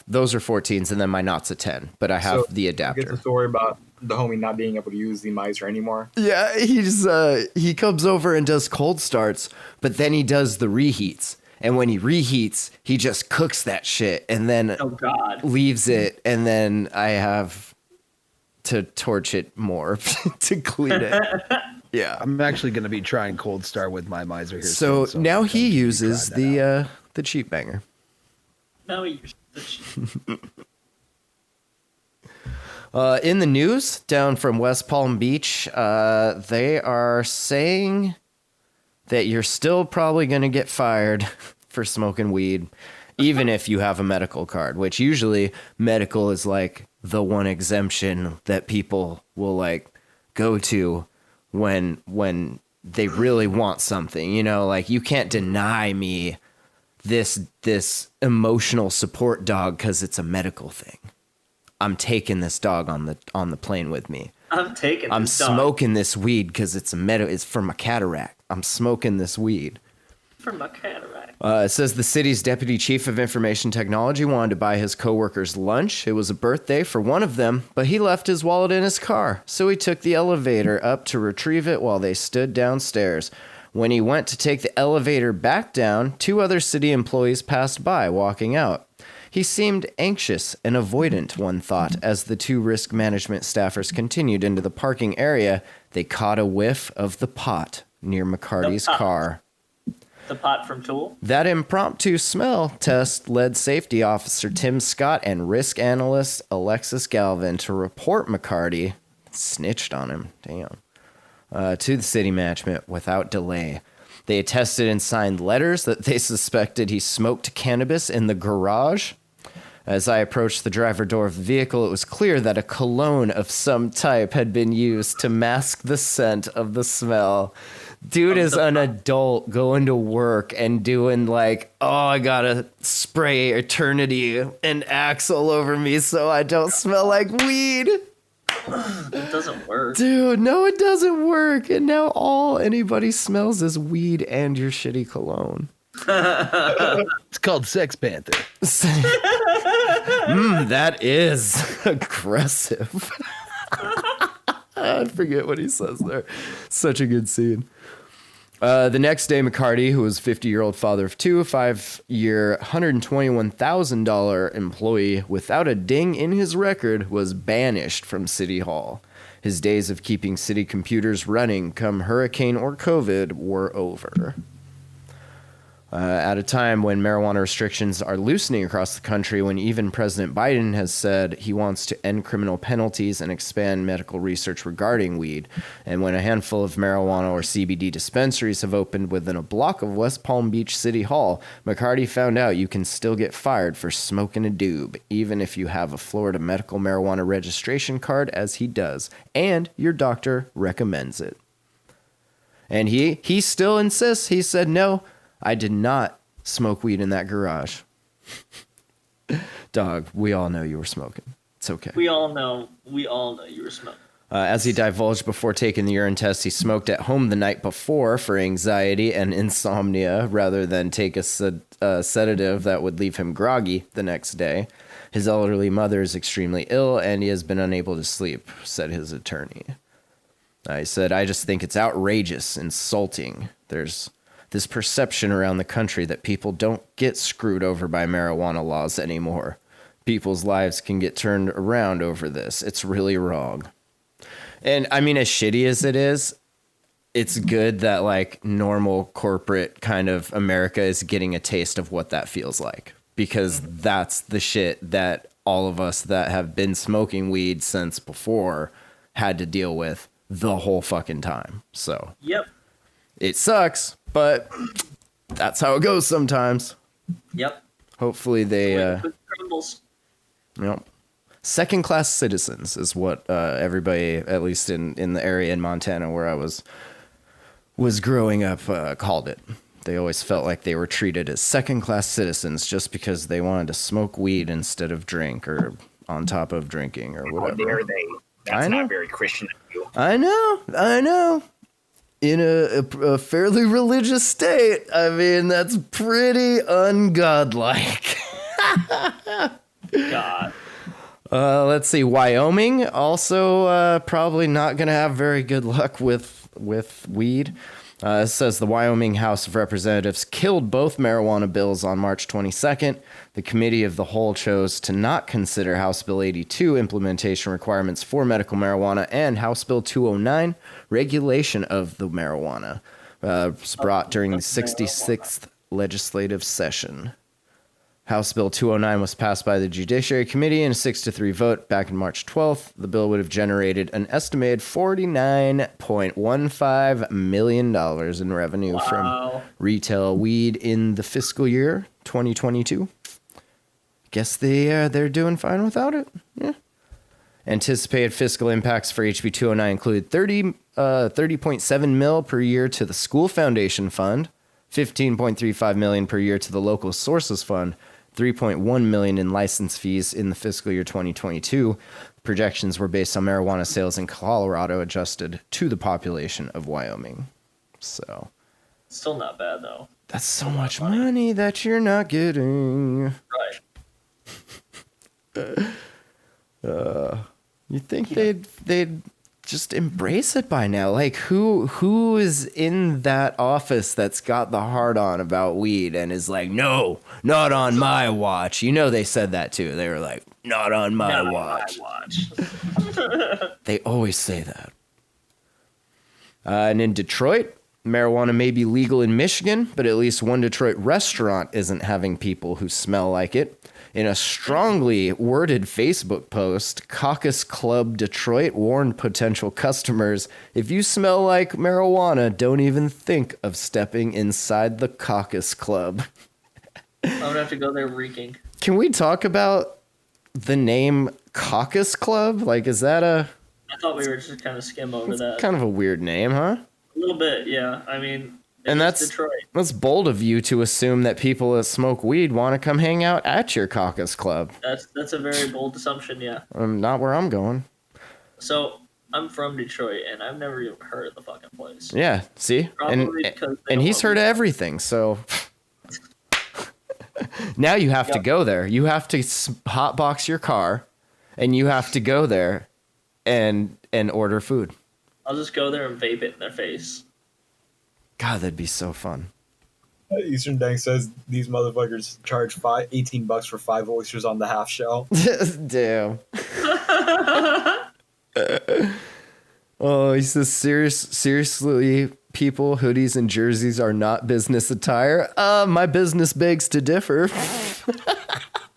Speaker 8: those are 14s, and then my knot's a 10, but I have the adapter.
Speaker 9: It's a story about the homie not being able to use the miser anymore.
Speaker 8: Yeah, he comes over and does cold starts, but then he does the reheats. And when he reheats, he just cooks that shit and then leaves it. And then I have to torch it more to clean it. Yeah.
Speaker 7: I'm actually going to be trying Cold Start with my miser here.
Speaker 8: So now he uses the cheap banger.
Speaker 1: Now he uses the cheap.
Speaker 8: In the news down from West Palm Beach, they are saying that you're still probably going to get fired for smoking weed, even if you have a medical card, which usually medical is like the one exemption that people will like go to when they really want something, you know, like you can't deny me this emotional support dog because it's a medical thing. I'm taking this dog on the plane with me. I'm smoking this weed because it's for my cataract. I'm smoking this weed.
Speaker 1: For my cataract.
Speaker 8: It says the city's deputy chief of information technology wanted to buy his coworkers lunch. It was a birthday for one of them, but he left his wallet in his car. So he took the elevator up to retrieve it while they stood downstairs. When he went to take the elevator back down, 2 other city employees passed by, walking out. He seemed anxious and avoidant, one thought. As the 2 risk management staffers continued into the parking area, they caught a whiff of the pot near McCarty's car.
Speaker 1: The pot from Tool?
Speaker 8: That impromptu smell test led safety officer Tim Scott and risk analyst Alexis Galvin to report McCarty, snitched on him, to the city management without delay. They attested and signed letters that they suspected he smoked cannabis in the garage. As I approached the driver door of the vehicle, it was clear that a cologne of some type had been used to mask the scent of the smell. Dude is an adult going to work and doing like, oh, I gotta spray Eternity and Axe all over me so I don't smell like weed.
Speaker 1: It doesn't work.
Speaker 8: Dude, no, it doesn't work. And now all anybody smells is weed and your shitty cologne.
Speaker 7: It's called Sex Panther.
Speaker 8: That is aggressive. I forget what he says there. Such a good scene. The next day, McCarty, who was a 50-year-old father of 2, a 5-year, $121,000 employee without a ding in his record, was banished from City Hall. His days of keeping city computers running come hurricane or COVID were over. At a time when marijuana restrictions are loosening across the country, when even President Biden has said he wants to end criminal penalties and expand medical research regarding weed, and when a handful of marijuana or CBD dispensaries have opened within a block of West Palm Beach City Hall, McCarty found out you can still get fired for smoking a doob, even if you have a Florida medical marijuana registration card, as he does, and your doctor recommends it. And he still insists. He said, no, I did not smoke weed in that garage. Dog, we all know you were smoking. It's okay.
Speaker 1: We all know you were smoking.
Speaker 8: As he divulged before taking the urine test, he smoked at home the night before for anxiety and insomnia rather than take a sedative that would leave him groggy the next day. His elderly mother is extremely ill and he has been unable to sleep, said his attorney. He said, I just think it's outrageous, insulting. There's this perception around the country that people don't get screwed over by marijuana laws anymore. People's lives can get turned around over this. It's really wrong. And I mean, as shitty as it is, it's good that like normal corporate kind of America is getting a taste of what that feels like, because that's the shit that all of us that have been smoking weed since before had to deal with the whole fucking time. So
Speaker 1: Yep.
Speaker 8: It sucks, but that's how it goes sometimes.
Speaker 1: Yep.
Speaker 8: Hopefully they
Speaker 1: crumbles.
Speaker 8: Yep. Second-class citizens is what everybody, at least in the area in Montana where I was growing up, called it. They always felt like they were treated as second-class citizens just because they wanted to smoke weed instead of drink or on top of drinking or whatever.
Speaker 11: How dare they? That's not very Christian of you.
Speaker 8: I know. In a fairly religious state, I mean, that's pretty ungodlike.
Speaker 1: God.
Speaker 8: Let's see. Wyoming also probably not going to have very good luck with weed. It says the Wyoming House of Representatives killed both marijuana bills on March 22nd. The Committee of the Whole chose to not consider House Bill 82 implementation requirements for medical marijuana and House Bill 209 regulation of the marijuana. Was brought during the 66th legislative session. House Bill 209 was passed by the Judiciary Committee in a 6-3 vote back in March 12th. The bill would have generated an estimated $49.15 million in revenue from retail weed in the fiscal year 2022. Guess they're doing fine without it. Yeah. Anticipated fiscal impacts for HB 209 include 30.7 mil per year to the School Foundation Fund, 15.35 million per year to the Local Sources Fund, 3.1 million in license fees in the fiscal year 2022. Projections were based on marijuana sales in Colorado adjusted to the population of Wyoming. So,
Speaker 1: still not bad though.
Speaker 8: That's so much money that you're not getting.
Speaker 1: Right.
Speaker 8: You think they'd just embrace it by now? Like who is in that office that's got the hard on about weed and is like, no, not on my watch. You know, they said that too. They were like, not on my watch. They always say that. And in Detroit, marijuana may be legal in Michigan, but at least one Detroit restaurant isn't having people who smell like it. In a strongly worded Facebook post, Caucus Club Detroit warned potential customers, if you smell like marijuana, don't even think of stepping inside the Caucus Club.
Speaker 1: I'm gonna have to go there reeking.
Speaker 8: Can we talk about the name Caucus Club? Like, is that
Speaker 1: I thought we were just kind of skim over that.
Speaker 8: Kind of a weird name, huh?
Speaker 1: A little bit, yeah. I mean,
Speaker 8: and that's
Speaker 1: Detroit.
Speaker 8: That's bold of you to assume that people that smoke weed want to come hang out at your Caucus Club.
Speaker 1: That's a very bold assumption, yeah.
Speaker 8: Not where I'm going.
Speaker 1: So I'm from Detroit, and I've never even heard of the fucking place.
Speaker 8: Yeah, see, and he's heard of everything. So now you have to go there. You have to hotbox your car, and you have to go there and order food.
Speaker 1: I'll just go there and vape it in their face.
Speaker 8: God, that'd be so fun.
Speaker 9: Eastern Dank says these motherfuckers charge $18 for 5 oysters on the half shell.
Speaker 8: Damn. Oh, he says seriously people, hoodies and jerseys are not business attire. My business begs to differ.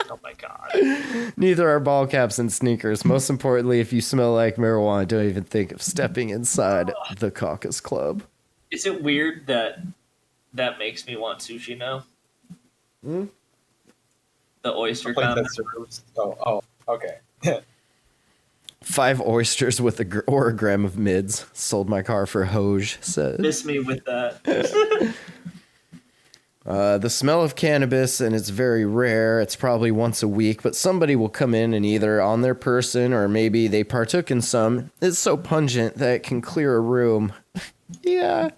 Speaker 1: Oh my god.
Speaker 8: Neither are ball caps and sneakers. Most importantly, if you smell like marijuana, don't even think of stepping inside the Caucus Club.
Speaker 1: Is it weird that makes me want sushi now?
Speaker 8: Hmm?
Speaker 1: The oyster
Speaker 9: Like
Speaker 1: comment.
Speaker 9: that's okay.
Speaker 8: 5 oysters with or a gram of mids. Sold my car for Hoj, said.
Speaker 1: Miss me with that.
Speaker 8: The smell of cannabis, and it's very rare. It's probably once a week, but somebody will come in and either on their person or maybe they partook in some. It's so pungent that it can clear a room. Yeah.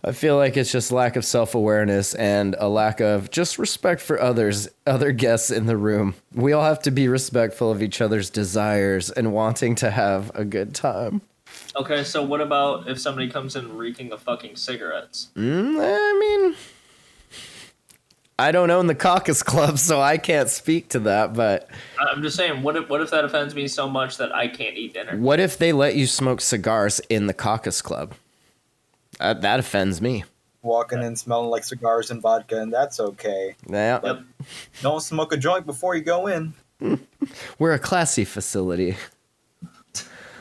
Speaker 8: I feel like it's just lack of self-awareness and a lack of just respect for other guests in the room. We all have to be respectful of each other's desires and wanting to have a good time.
Speaker 1: Okay, so what about if somebody comes in reeking of fucking cigarettes?
Speaker 8: I mean, I don't own the Caucus Club, so I can't speak to that, but
Speaker 1: I'm just saying, what if that offends me so much that I can't eat dinner?
Speaker 8: what if they let you smoke cigars in the Caucus Club? That offends me.
Speaker 9: Walking in smelling like cigars and vodka, and that's okay.
Speaker 8: Yeah.
Speaker 1: Yep.
Speaker 9: Don't smoke a joint before you go in.
Speaker 8: We're a classy facility.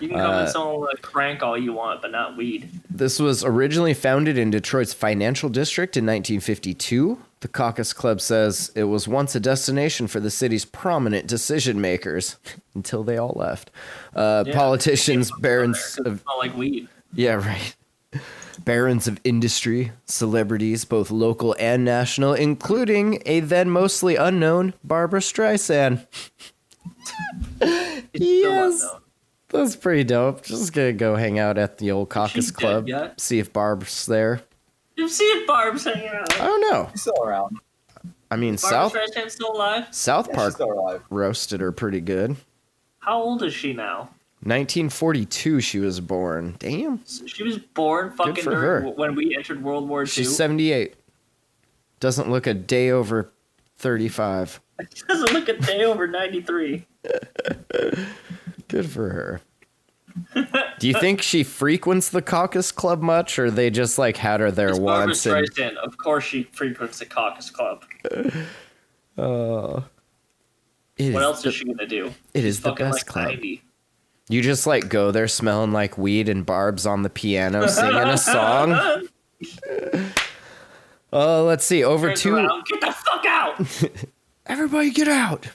Speaker 1: You can come and sell like crank all you want, but not weed.
Speaker 8: This was originally founded in Detroit's financial district in 1952. The Caucus Club says it was once a destination for the city's prominent decision makers until they all left. Politicians, barons of
Speaker 1: Smell like weed.
Speaker 8: Yeah, right. Barons of industry, celebrities, both local and national, including a then mostly unknown Barbara Streisand. Yes. That's pretty dope. Just gonna go hang out at the old Caucus Club.
Speaker 1: Yet?
Speaker 8: See if Barb's there.
Speaker 1: You see if Barb's hanging out.
Speaker 8: I don't know.
Speaker 9: She's still around.
Speaker 8: I mean,
Speaker 1: Barbara Streisand's still alive?
Speaker 8: South
Speaker 9: Yeah,
Speaker 8: Park
Speaker 9: she's still alive.
Speaker 8: roasted her pretty good.
Speaker 1: How old is she now?
Speaker 8: 1942 she was born. Damn.
Speaker 1: She was born fucking
Speaker 8: for
Speaker 1: during,
Speaker 8: her.
Speaker 1: when we entered World War II.
Speaker 8: She's 78. Doesn't look a day over 35.
Speaker 1: Doesn't look a day over 93.
Speaker 8: Good for her. Do you think she frequents the Caucus Club much, or they just like had her there
Speaker 1: It's
Speaker 8: once?
Speaker 1: Barbara Streisand. Of course she frequents the Caucus Club. What else is she gonna do?
Speaker 8: It is
Speaker 1: She's
Speaker 8: the
Speaker 1: fucking
Speaker 8: best
Speaker 1: like
Speaker 8: club.
Speaker 1: 90.
Speaker 8: You just like go there smelling like weed and Barb's on the piano singing a song. Let's see. Over
Speaker 1: Turns
Speaker 8: two.
Speaker 1: around, get the fuck out!
Speaker 8: Everybody get out.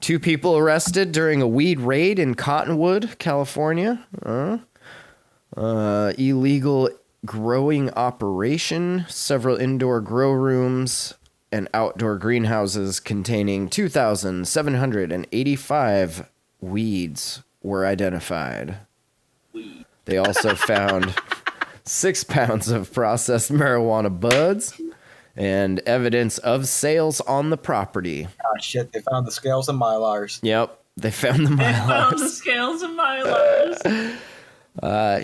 Speaker 8: 2 people arrested during a weed raid in Cottonwood, California. Illegal growing operation, several indoor grow rooms, and outdoor greenhouses containing 2,785 weeds were identified. They also found 6 pounds of processed marijuana buds and evidence of sales on the property.
Speaker 9: Ah, shit, they found the scales and Mylars.
Speaker 8: Yep, they found the
Speaker 1: They found the
Speaker 8: Mylars.
Speaker 1: scales of Mylars.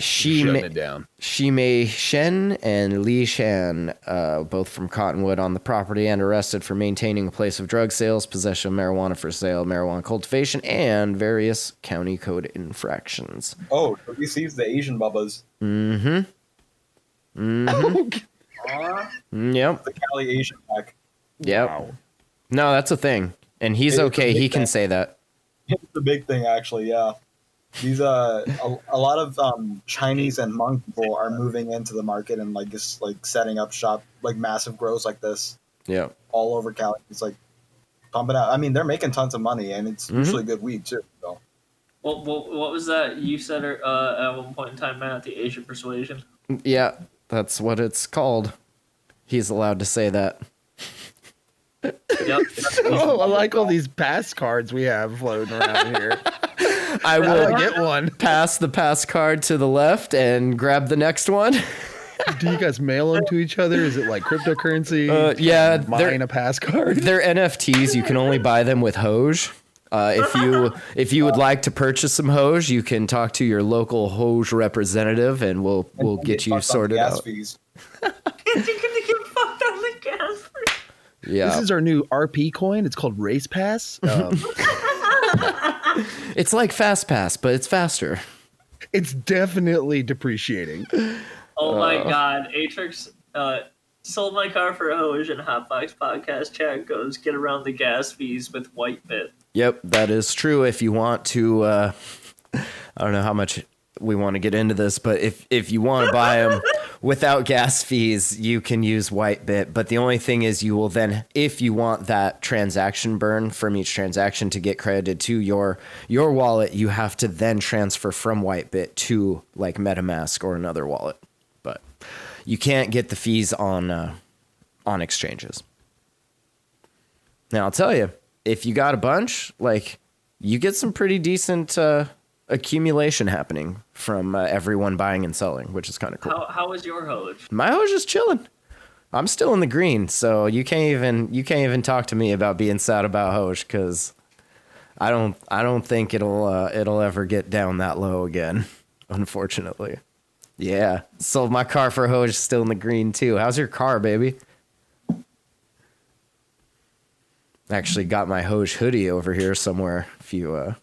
Speaker 7: Shutting it down.
Speaker 8: Shimei Shen and Li Shan, both from Cottonwood, on the property and arrested for maintaining a place of drug sales, possession of marijuana for sale, marijuana cultivation, and various county code infractions.
Speaker 9: Oh, so he sees the Asian bubbas.
Speaker 8: Mm-hmm. Yep.
Speaker 9: The Cali Asian pack.
Speaker 8: Yep. No, that's a thing. And he's okay. He can say that.
Speaker 9: It's the big thing, actually, yeah. These a lot of Chinese and Hmong people are moving into the market and like just like setting up shop, like massive grows like this
Speaker 8: Yep.
Speaker 9: all over Cali. It's like pumping out. I mean, they're making tons of money, and it's usually good weed too. So.
Speaker 1: What was that you said at one point in time, Matt? The Asian persuasion.
Speaker 8: Yeah, that's what it's called. He's allowed to say that.
Speaker 1: Yep.
Speaker 7: Oh, I like all these pass cards we have floating around here.
Speaker 8: I will
Speaker 7: get one.
Speaker 8: Pass the pass card to the left and grab the next one.
Speaker 7: Do you guys mail them to each other? Is it like cryptocurrency?
Speaker 8: Yeah,
Speaker 7: mine a pass card.
Speaker 8: They're NFTs. You can only buy them with Hoj. If you would like to purchase some Hoj, you can talk to your local Hoj representative, and we'll get you sorted out.
Speaker 9: Fees.
Speaker 1: You're gonna get fucked on the gas fee.
Speaker 8: Yeah,
Speaker 7: This is our new RP coin. It's called Race Pass.
Speaker 8: it's like Fast Pass, but it's faster.
Speaker 7: It's definitely depreciating.
Speaker 1: Oh my god, Atrix sold my car for Hoj, and Hotbox Podcast chat goes, get around the gas fees with White Bit.
Speaker 8: Yep, that is true. If you want to, I don't know how much we want to get into this, but if you want to buy them without gas fees, you can use Whitebit. But the only thing is, you will then, if you want that transaction burn from each transaction to get credited to your wallet, you have to then transfer from Whitebit to like MetaMask or another wallet. But you can't get the fees on exchanges. Now I'll tell you, if you got a bunch, like you get some pretty decent accumulation happening from everyone buying and selling, which is kind of cool.
Speaker 1: How was your Hoj?
Speaker 8: My Hoj is chilling. I'm still in the green, so you can't even talk to me about being sad about Hoj, because I don't think it'll ever get down that low again, unfortunately. Yeah, sold my car for Hoj, still in the green too. How's your car, baby? Actually got my Hoj hoodie over here somewhere if you are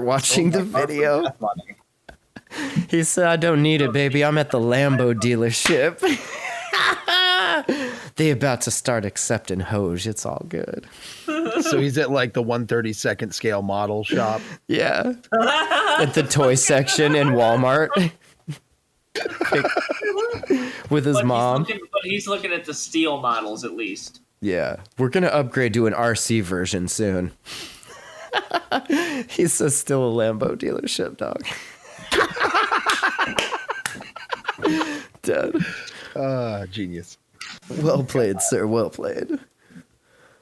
Speaker 8: watching the video. He said, I don't need it, baby. I'm at the Lambo dealership. They about to start accepting Hoj. It's all good.
Speaker 7: So he's at like the 132nd scale model shop.
Speaker 8: Yeah. At the toy section in Walmart. With his mom.
Speaker 1: But he's looking at the steel models at least.
Speaker 8: Yeah. We're going to upgrade to an RC version soon. He says still a Lambo dealership, dog. Dead.
Speaker 7: Genius.
Speaker 8: Well played, sir. Well played.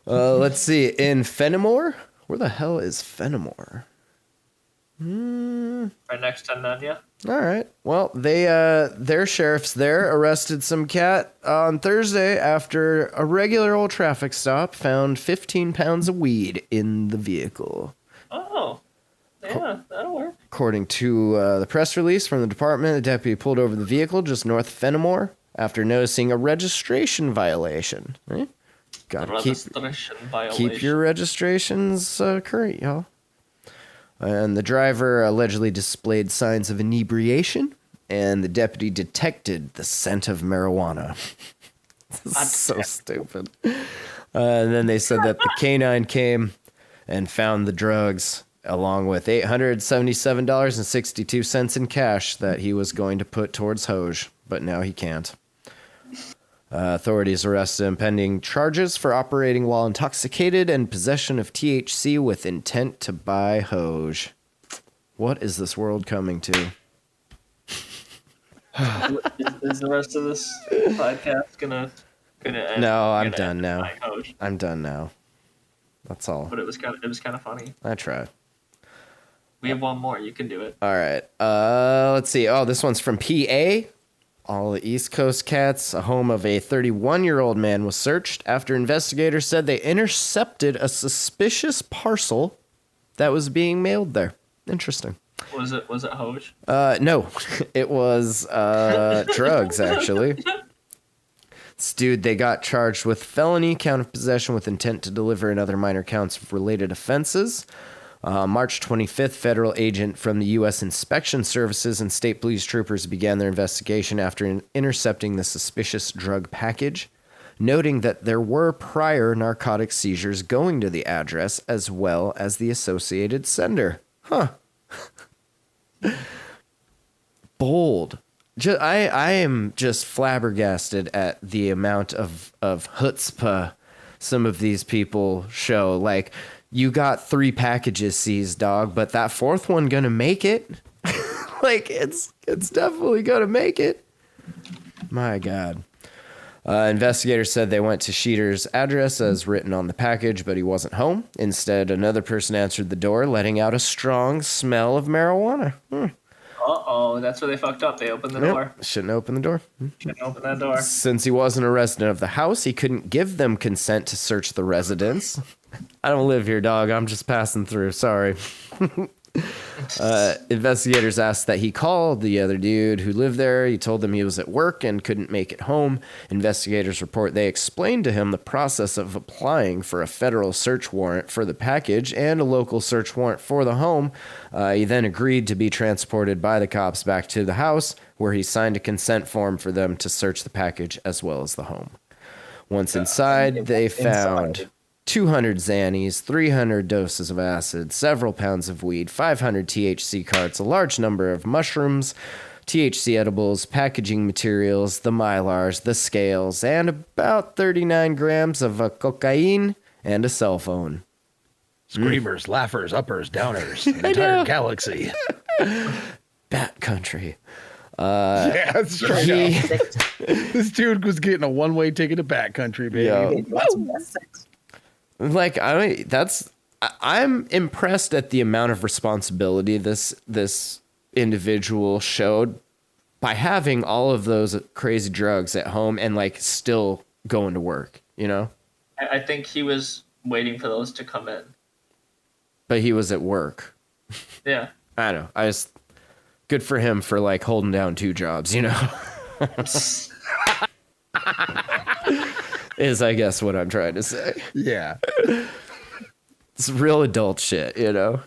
Speaker 8: Let's see. In Fenimore? Where the hell is Fenimore?
Speaker 1: Right next to Nanya.
Speaker 8: All right. Well, their sheriffs there arrested some cat on Thursday after a regular old traffic stop found 15 pounds of weed in the vehicle.
Speaker 1: Oh, yeah, that'll work.
Speaker 8: According to the press release from the department, the deputy pulled over the vehicle just north of Fenimore after noticing a registration violation. Right? Gotta keep your registrations current, y'all. And the driver allegedly displayed signs of inebriation, and the deputy detected the scent of marijuana. This is so stupid. And then they said that the canine came and found the drugs, along with $877.62 in cash that he was going to put towards Hoj, but now he can't. Authorities arrested him pending charges for operating while intoxicated and possession of THC with intent to buy Hoj. What is this world coming to?
Speaker 1: Is the rest of this podcast gonna end?
Speaker 8: No, I'm done now. I'm done now. That's all.
Speaker 1: But it was kind of funny.
Speaker 8: I tried.
Speaker 1: We have one more. You can do it.
Speaker 8: All right. Let's see. Oh, this one's from PA. All the East Coast cats. A home of a 31-year-old man was searched after investigators said they intercepted a suspicious parcel that was being mailed there. Interesting.
Speaker 1: Was it Hoj?
Speaker 8: No, it was drugs, actually. This dude, they got charged with felony count of possession with intent to deliver and other minor counts of related offenses. March 25th, federal agent from the U.S. Inspection Services and state police troopers began their investigation after intercepting the suspicious drug package, noting that there were prior narcotic seizures going to the address as well as the associated sender. Huh. Bold. I am just flabbergasted at the amount of chutzpah some of these people show. Like, you got 3 packages seized, dog, but that 4th one gonna make it. Like, it's definitely gonna make it. My God. Investigators said they went to Sheeter's address as written on the package, but he wasn't home. Instead, another person answered the door, letting out a strong smell of marijuana.
Speaker 1: Uh-oh, that's where they fucked up. They opened the door.
Speaker 8: Shouldn't open the door.
Speaker 1: Shouldn't open that door.
Speaker 8: Since he wasn't a resident of the house, he couldn't give them consent to search the residence. I don't live here, dog. I'm just passing through. Sorry. Investigators asked that he call the other dude who lived there. He told them he was at work and couldn't make it home. Investigators report they explained to him the process of applying for a federal search warrant for the package and a local search warrant for the home. He then agreed to be transported by the cops back to the house, where he signed a consent form for them to search the package as well as the home. Once inside, they found 200 Xannies, 300 doses of acid, several pounds of weed, 500 THC carts, a large number of mushrooms, THC edibles, packaging materials, the Mylars, the scales, and about 39 grams of cocaine and a cell phone.
Speaker 7: Screamers, laughers, uppers, downers, an entire galaxy.
Speaker 8: Bat country.
Speaker 7: Yeah, straight up. This dude was getting a one-way ticket to Bat Country, baby.
Speaker 8: Like, I'm impressed at the amount of responsibility this individual showed by having all of those crazy drugs at home and like still going to work, you know?
Speaker 1: I think he was waiting for those to come in.
Speaker 8: But he was at work.
Speaker 1: Yeah.
Speaker 8: I know. Good for him for like holding down 2 jobs, you know? Is I guess what I'm trying to say.
Speaker 7: Yeah.
Speaker 8: It's real adult shit, you know?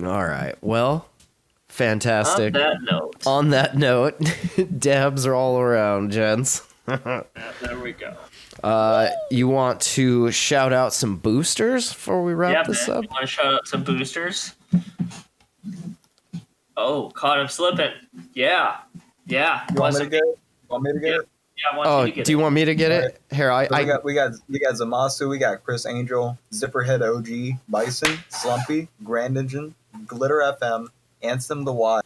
Speaker 8: All right. Well, fantastic. On that note, dabs are all around, gents.
Speaker 1: There we go.
Speaker 8: You want to shout out some boosters before we wrap this up?
Speaker 1: You want to shout out some boosters? Oh, caught him slipping. Yeah. Yeah.
Speaker 9: You want me to get it? Want me to get it?
Speaker 1: Yeah, I want you to get
Speaker 8: do you want me to get it? Here,
Speaker 9: we got Zamasu, we got Chris Angel, Zipperhead OG, Bison, Slumpy, Grand Engine, Glitter FM, Ansem the Y,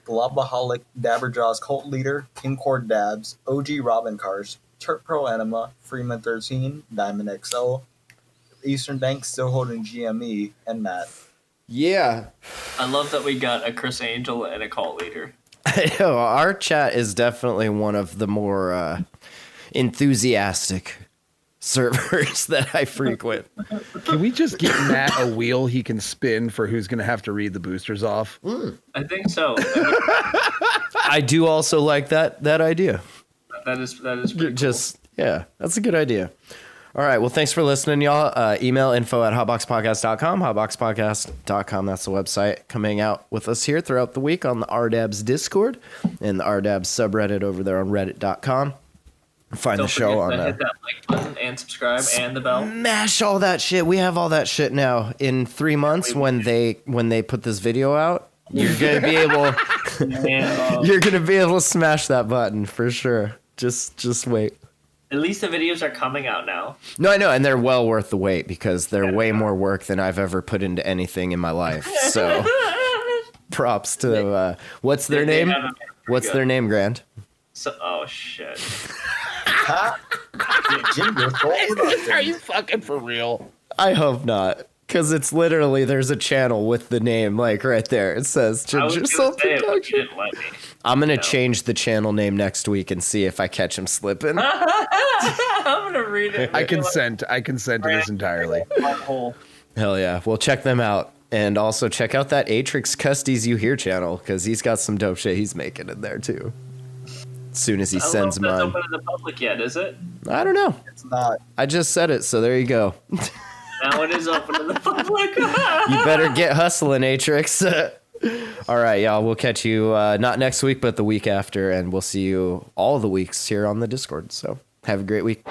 Speaker 9: Globaholic, Dabberjaws Cult Leader, King Cord Dabs, OG Robin Cars, Turk Pro Anima, Freeman 13, Diamond XO, Eastern Bank still holding GME, and Matt.
Speaker 8: Yeah.
Speaker 1: I love that we got a Chris Angel and a cult leader.
Speaker 8: I know, our chat is definitely one of the more enthusiastic servers that I frequent.
Speaker 7: Can we just get Matt a wheel he can spin for who's going to have to read the boosters off?
Speaker 1: I think so.
Speaker 8: I do also like that idea.
Speaker 1: That is pretty
Speaker 8: just cool. Yeah, that's a good idea. All right, well, thanks for listening, y'all. Email info@hotboxpodcast.com, hotboxpodcast.com. That's the website. Coming out with us here throughout the week on the RDABS Discord and the RDABS subreddit over there on reddit.com. Find the show on
Speaker 1: hit that like button and subscribe and the bell.
Speaker 8: Mash all that shit. We have all that shit now. In 3 months, when they put this video out, you're gonna be able you're gonna be able to smash that button for sure. Just wait.
Speaker 1: At least the videos are coming out now.
Speaker 8: No, I know, and they're well worth the wait because they're way more work than I've ever put into anything in my life. So, props to what's their name? What's their name, Grant?
Speaker 1: Oh shit!
Speaker 7: Are you fucking for real?
Speaker 8: I hope not, because it's literally there's a channel with the name like right there. It says Ginger Soul Production. I'm gonna change the channel name next week and see if I catch him slipping.
Speaker 1: I'm gonna read it.
Speaker 7: I consent to this entirely.
Speaker 8: Hell yeah! Well, check them out, and also check out that Atrix Custies You Hear channel because he's got some dope shit he's making in there too. As soon as he sends them on.
Speaker 1: It's open to the public yet, is it?
Speaker 8: I don't know.
Speaker 9: It's not.
Speaker 8: I just said it, so there you go.
Speaker 1: Now it is open to the public.
Speaker 8: You better get hustling, Atrix. All right, y'all. We'll catch you not next week, but the week after, and we'll see you all the weeks here on the Discord. So have a great week.